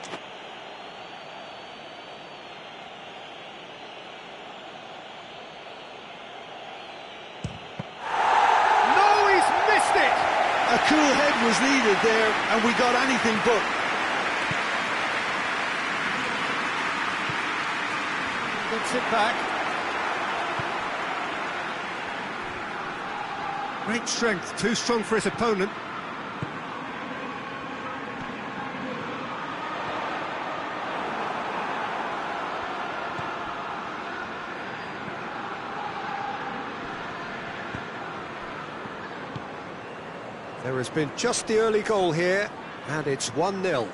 No, he's missed it! A cool head was needed there, and we got anything but. Gets it back. Great strength, too strong for his opponent. There has been just the early goal here, and it's 1-0.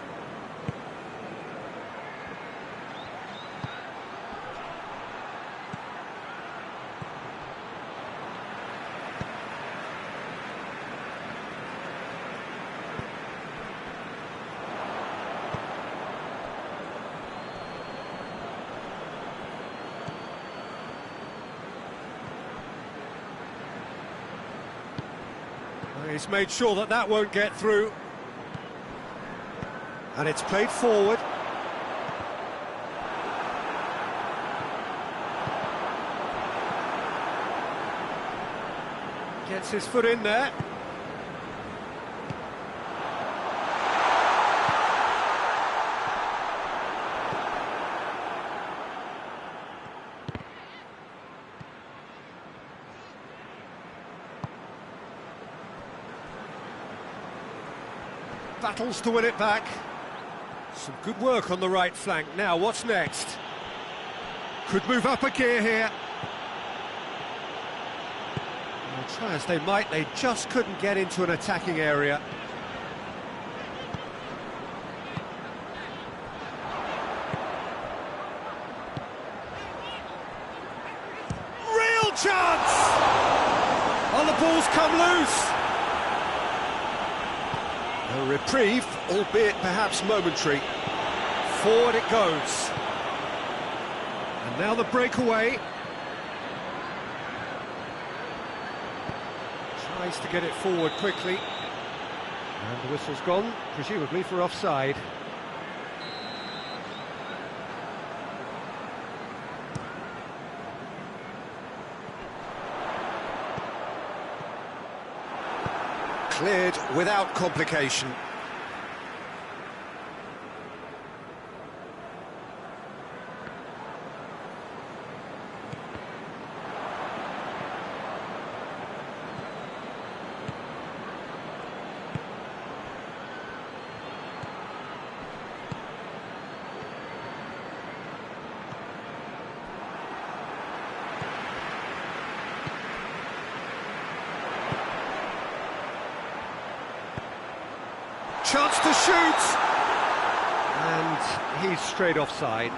He's made sure that that won't get through. And it's played forward. Gets his foot in there. Battles to win it back. Some good work on the right flank. Now, what's next? Could move up a gear here. Well, try as they might, they just couldn't get into an attacking area. Real chance! Oh, the ball's come loose. A reprieve, albeit perhaps momentary. Forward it goes. And now the breakaway. Tries to get it forward quickly. And the whistle's gone, presumably for offside. Cleared without complication. Chance to shoot! And he's straight offside.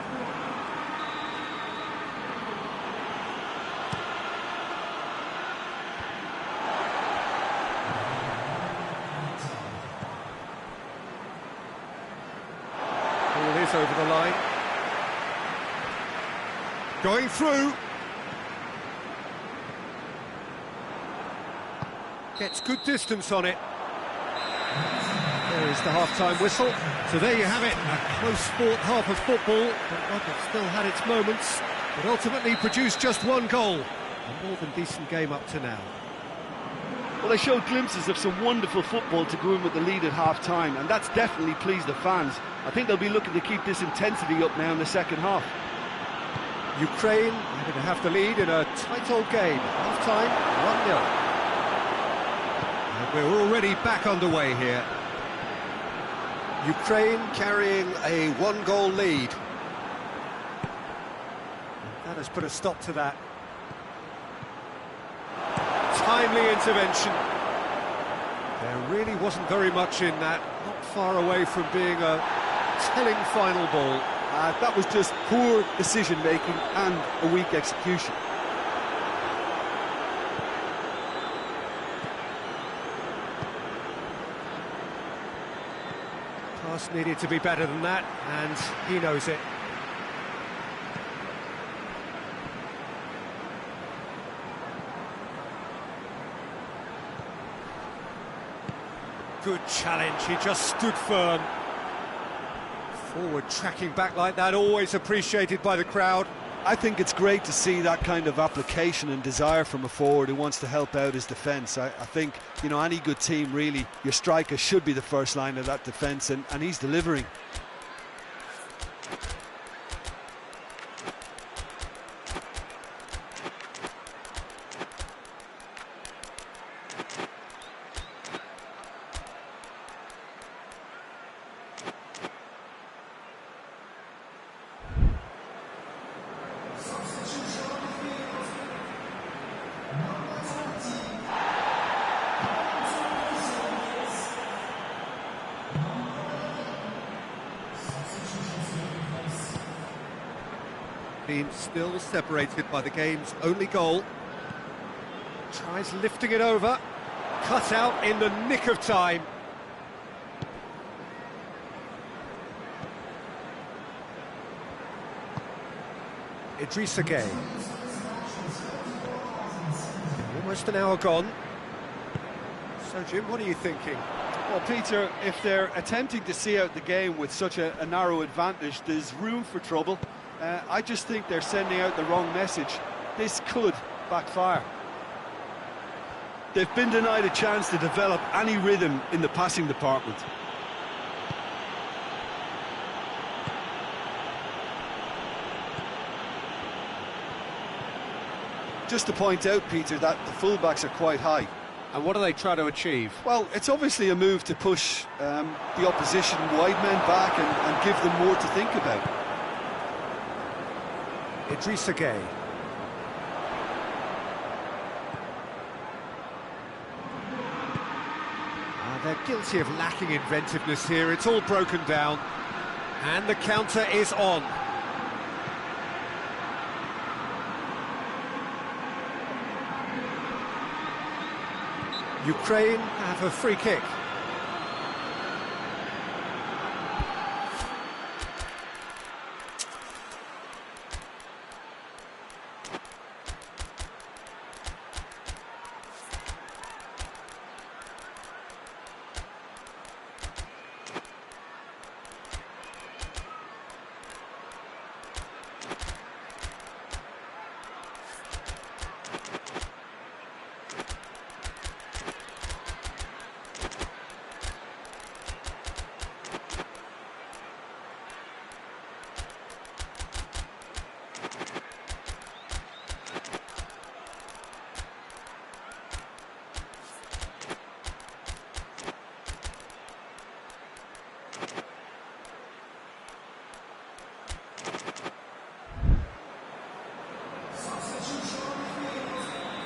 Ball is over the line. Going through. Gets good distance on it. There is the half-time whistle. So there you have it, a close sport half of football, but one that still had its moments, but ultimately produced just one goal. A more than decent game up to now. Well, they showed glimpses of some wonderful football to go in with the lead at half-time, and that's definitely pleased the fans. I think they'll be looking to keep this intensity up now in the second half. Ukraine going to have the lead in a tight old game. Half-time, 1-0. And we're already back underway here. Ukraine carrying a one-goal lead. That has put a stop to that. Timely intervention. There really wasn't very much in that. not far away from being a telling final ball. That was just poor decision-making and a weak execution. Pass needed to be better than that, and he knows it. Good challenge, he just stood firm. Forward tracking back like that, always appreciated by the crowd. I think it's great to see that kind of application and desire from a forward who wants to help out his defence. I think, you know, any good team, really, your striker should be the first line of that defence, and he's delivering. Been still separated by the game's only goal. Tries lifting it over. Cut out in the nick of time. Idrissa Gueye. Almost an hour gone. So, Jim, what are you thinking? Well, Peter, if they're attempting to see out the game with such a narrow advantage, there's room for trouble. I just think they're sending out the wrong message. This could backfire. They've been denied a chance to develop any rhythm in the passing department. Just to point out, Peter, that the fullbacks are quite high. And what are they trying to achieve? Well, it's obviously a move to push the opposition wide men back and give them more to think about. Idrissa Gueye. They're guilty of lacking inventiveness here. It's all broken down. And the counter is on. Ukraine have a free kick.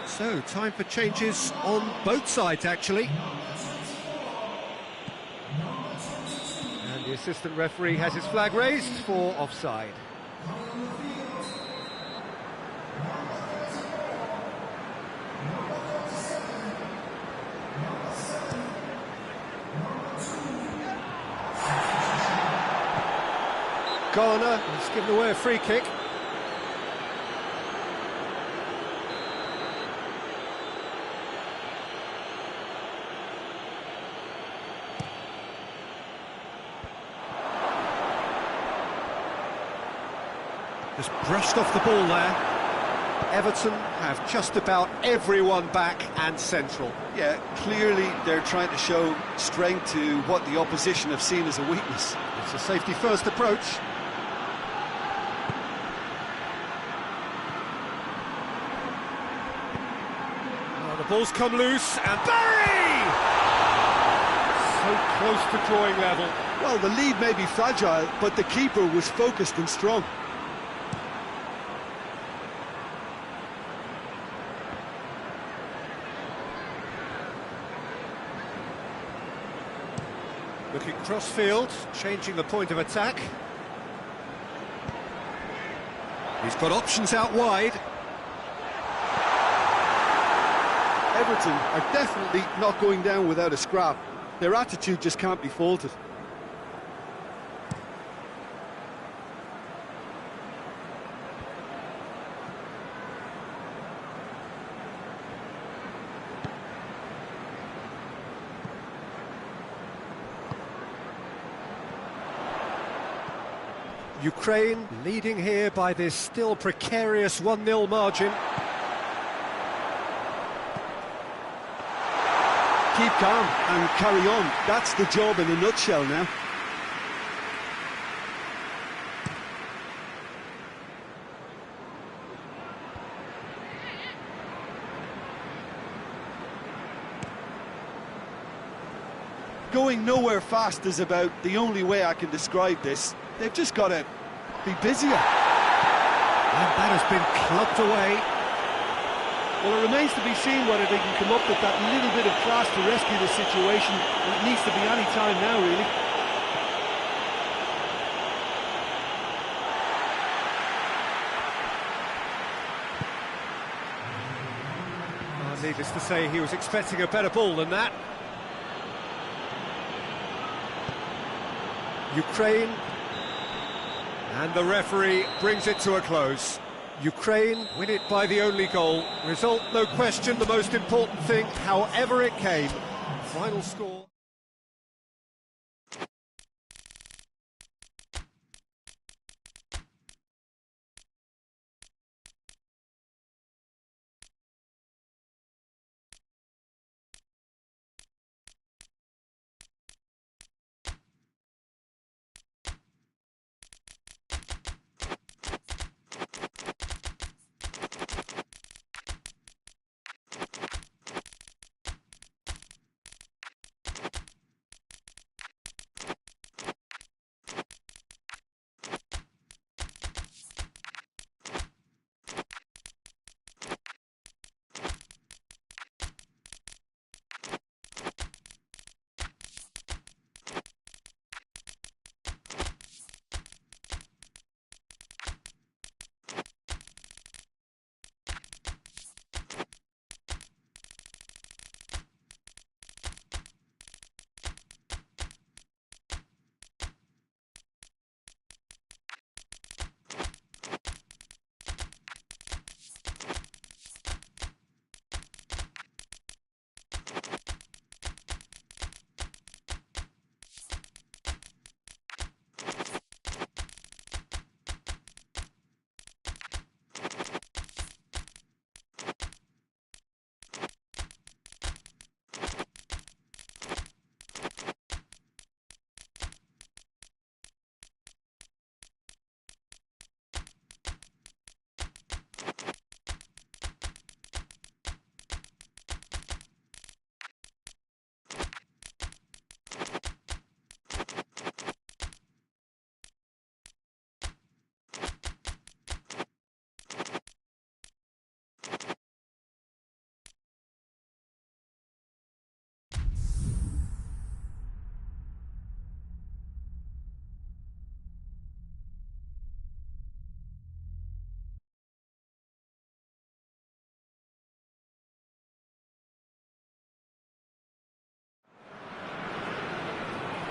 So, time for changes on both sides, actually. And the assistant referee has his flag raised for offside. Ghana has given away a free kick. Just brushed off the ball there. Everton have just about everyone back and central. Yeah, clearly they're trying to show strength to what the opposition have seen as a weakness. It's a safety-first approach. Oh, the ball's come loose, and Barry! So close to drawing level. Well, the lead may be fragile, but the keeper was focused and strong. Looking cross-field, changing the point of attack. He's got options out wide. Everton are definitely not going down without a scrap. Their attitude just can't be faulted. Ukraine leading here by this still precarious 1-0 margin. Keep calm and carry on. That's the job in a nutshell now. Going nowhere fast is about the only way I can describe this. They've just got to be busier. And that has been clubbed away. Well, it remains to be seen whether they can come up with that little bit of class to rescue the situation. It needs to be any time now, really. Needless to say, he was expecting a better ball than that. Ukraine, and the referee brings it to a close. Ukraine win it by the only goal. Result, no question, the most important thing, however it came. Final score.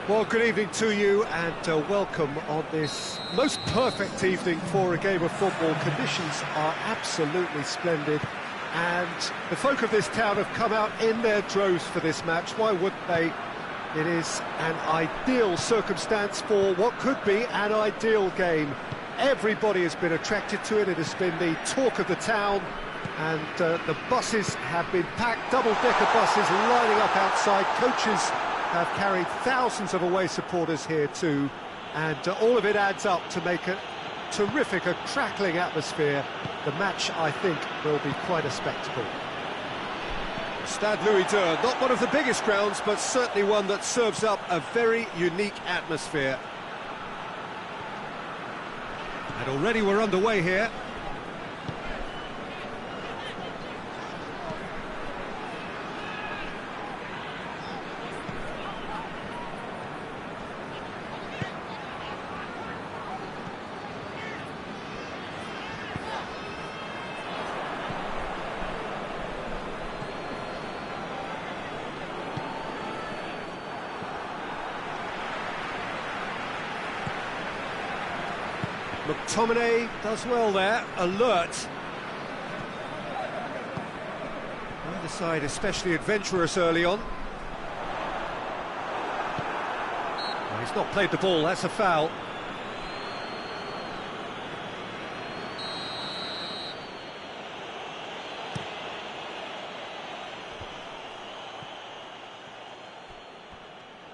Well, good evening to you and welcome on this most perfect evening for a game of football. Conditions are absolutely splendid and the folk of this town have come out in their droves for this match. Why wouldn't they? It is an ideal circumstance for what could be an ideal game. Everybody has been attracted to it. It has been the talk of the town and the buses have been packed, double-decker buses lining up outside. Coaches have carried thousands of away supporters here too, and all of it adds up to make a terrific, a crackling atmosphere. The match, I think, will be quite a spectacle. Stade Louis II, not one of the biggest grounds, but certainly one that serves up a very unique atmosphere. And already we're underway here. McTominay does well there, alert. Neither side especially adventurous early on. Well, he's not played the ball, that's a foul.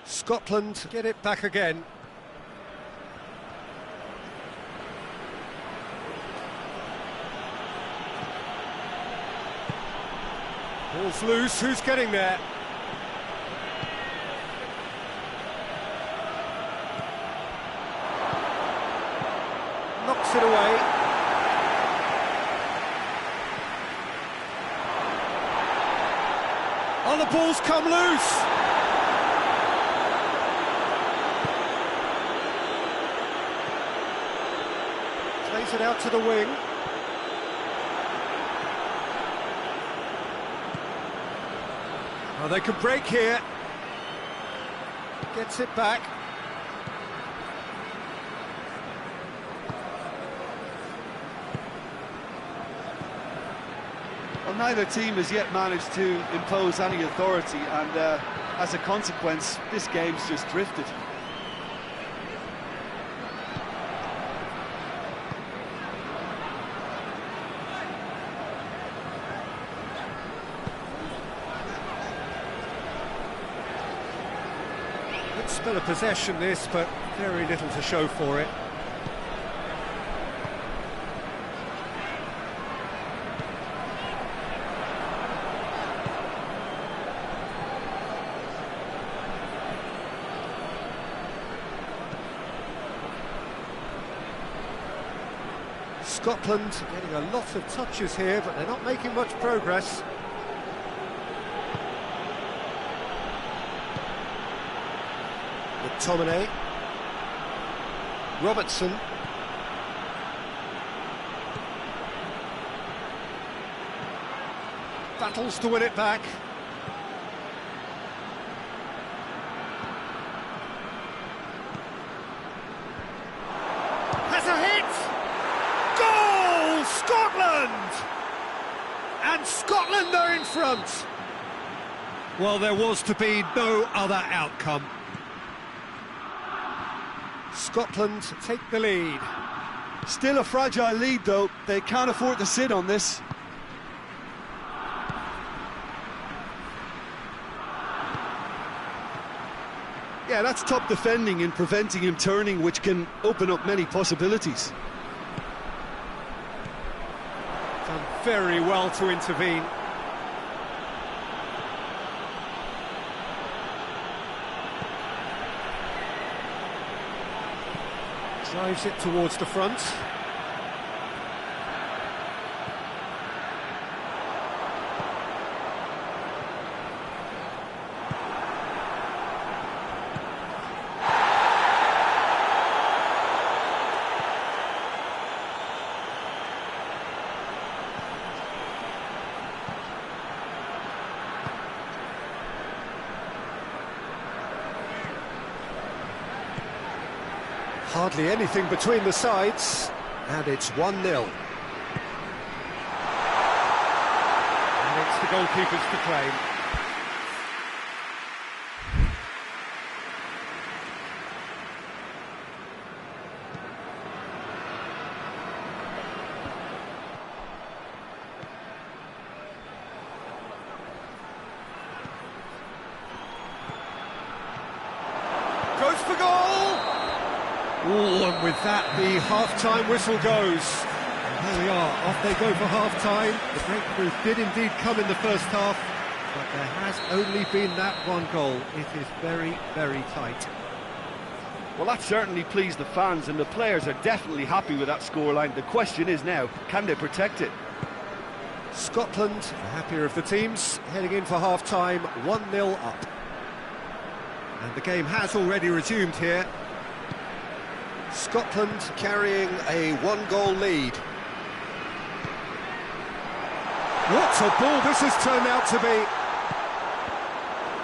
Scotland get it back again. Ball's loose, who's getting there? Knocks it away. Oh, the ball's come loose! Plays it out to the wing. Oh, they could break here. Gets it back. Well, neither team has yet managed to impose any authority, and as a consequence, this game's just drifted. Good spell of possession this, but very little to show for it. Scotland getting a lot of touches here, but they're not making much progress. McTominay. Robertson. Battles to win it back. Has a hit! Goal! Scotland! And Scotland are in front. Well, there was to be no other outcome. Scotland take the lead. Still a fragile lead, though. They can't afford to sit on this. Yeah, that's top defending and preventing him turning, which can open up many possibilities. Done very well to intervene. Drives it towards the front. Hardly anything between the sides, and it's 1-0. And it's the goalkeepers to claim. Goes for goal! Oh, and with that, the half-time whistle goes. And there we are, off they go for half-time. The breakthrough did indeed come in the first half, but there has only been that one goal. It is very, very tight. Well, that certainly pleased the fans, and the players are definitely happy with that scoreline. The question is now, can they protect it? Scotland, the happier of the teams, heading in for half-time, 1-0 up. And the game has already resumed here. Scotland carrying a one-goal lead. What a ball this has turned out to be.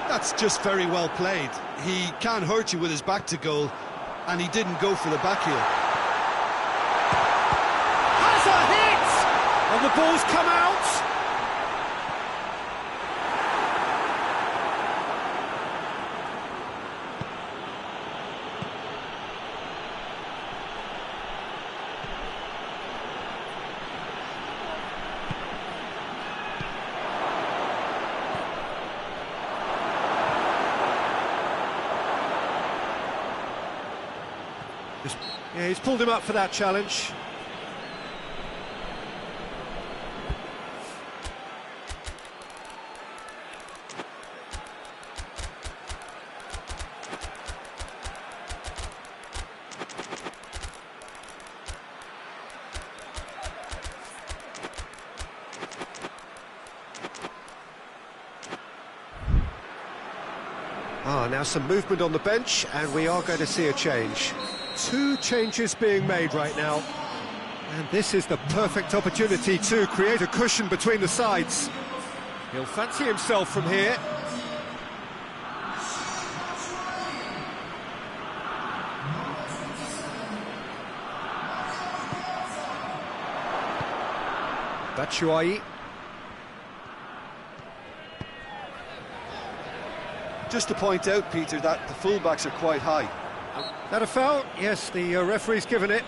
That's just very well played. He can't hurt you with his back to goal, and he didn't go for the back heel. There's a hit! And the ball's come out. Yeah, he's pulled him up for that challenge. Now some movement on the bench, and we are going to see a change. Two changes being made right now, and this is the perfect opportunity to create a cushion between the sides. He'll fancy himself from here. Batshuayi. Just to point out, Peter, that the fullbacks are quite high. That a foul? Yes, the referee's given it.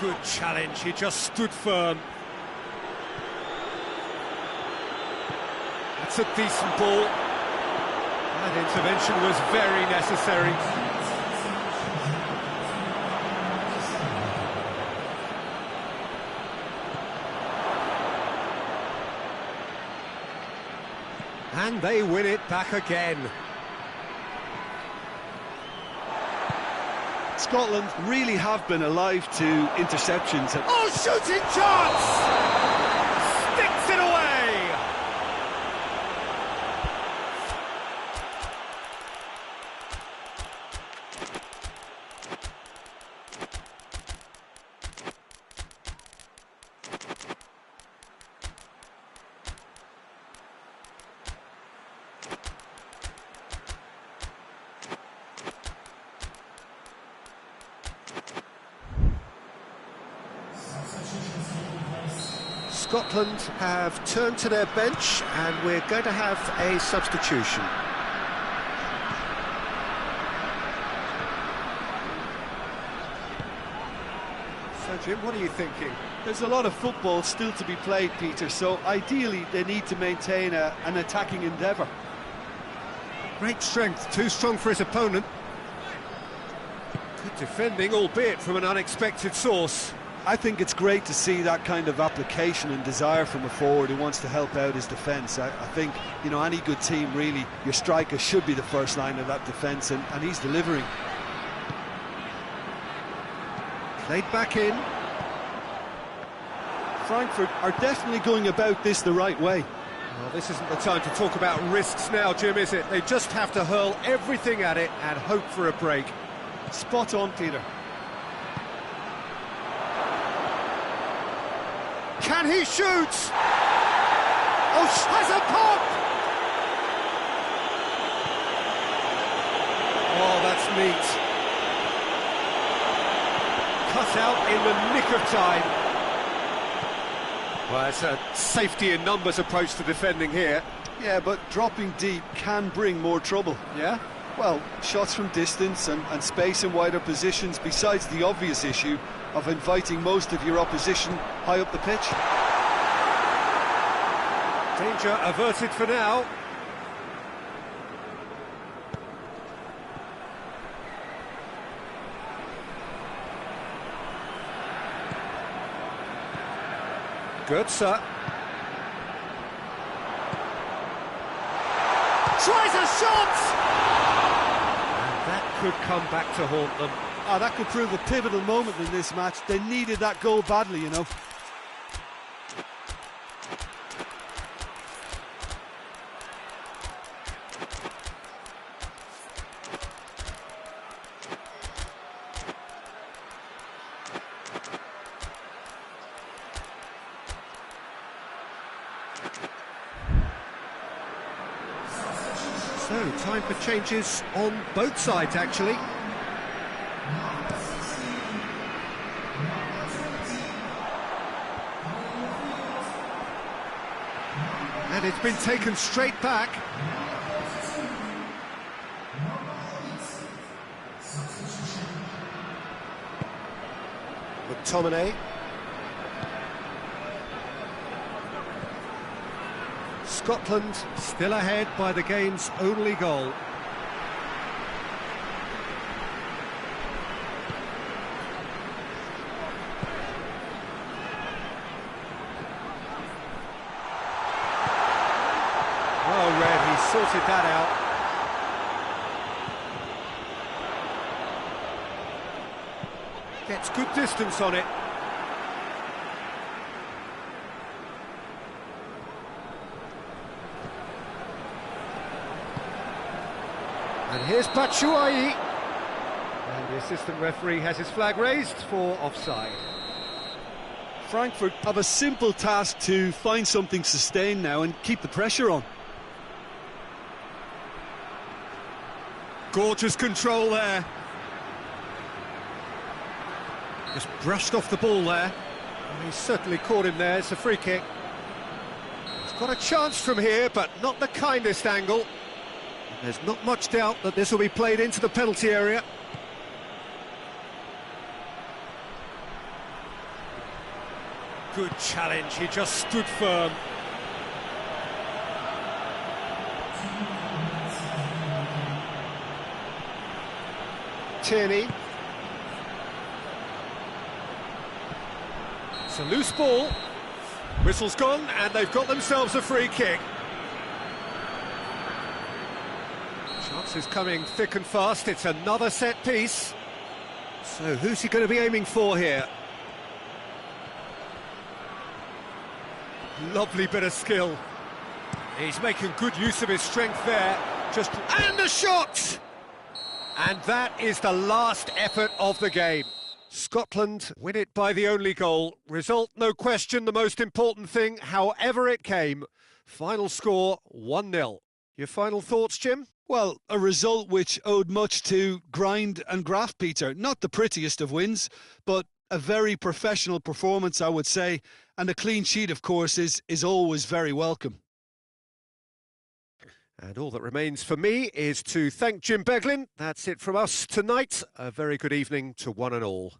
Good challenge, he just stood firm. That's a decent ball. That intervention was very necessary. And they win it back again. Scotland really have been alive to interceptions. Oh, shooting chance! Sticks it away! Scotland have turned to their bench, and we're going to have a substitution. So, Jim, what are you thinking? There's a lot of football still to be played, Peter, so ideally they need to maintain an attacking endeavour. Great strength, too strong for his opponent. Good defending, albeit from an unexpected source. I think it's great to see that kind of application and desire from a forward who wants to help out his defence. I think, you know, any good team, really, your striker should be the first line of that defence, and he's delivering. Played back in. Frankfurt are definitely going about this the right way. Well, this isn't the time to talk about risks now, Jim, is it? They just have to hurl everything at it and hope for a break. Spot on, Peter. Can he shoot? Oh, has a pop! Oh, that's neat. Cut out in the nick of time. Well, it's a safety in numbers approach to defending here. Yeah, but dropping deep can bring more trouble. Yeah? Well, shots from distance and space in wider positions, besides the obvious issue of inviting most of your opposition high up the pitch. Danger averted for now. Good, sir. Tries a shot! And that could come back to haunt them. Ah, that could prove a pivotal moment in this match. They needed that goal badly, you know. So, time for changes on both sides, actually. And it's been taken straight back. McTominay. Scotland still ahead by the game's only goal. Oh, Red, he sorted that out. Gets good distance on it. And here's Batshuayi. And the assistant referee has his flag raised for offside. Frankfurt have a simple task to find something sustained now and keep the pressure on. Gorgeous control there. Just brushed off the ball there. And he's certainly caught him there. It's a free kick. He's got a chance from here, but not the kindest angle. There's not much doubt that this will be played into the penalty area. Good challenge, he just stood firm. Tierney. It's a loose ball. Whistle's gone, and they've got themselves a free kick. Chances coming thick and fast. It's another set piece. So who's he going to be aiming for here? Lovely bit of skill. He's making good use of his strength there. And the shot! And that is the last effort of the game. Scotland win it by the only goal. Result, no question, the most important thing, however it came. Final score, 1-0. Your final thoughts, Jim? Well, a result which owed much to grind and graft, Peter. Not the prettiest of wins, but a very professional performance, I would say. And a clean sheet, of course, is always very welcome. And all that remains for me is to thank Jim Beglin. That's it from us tonight. A very good evening to one and all.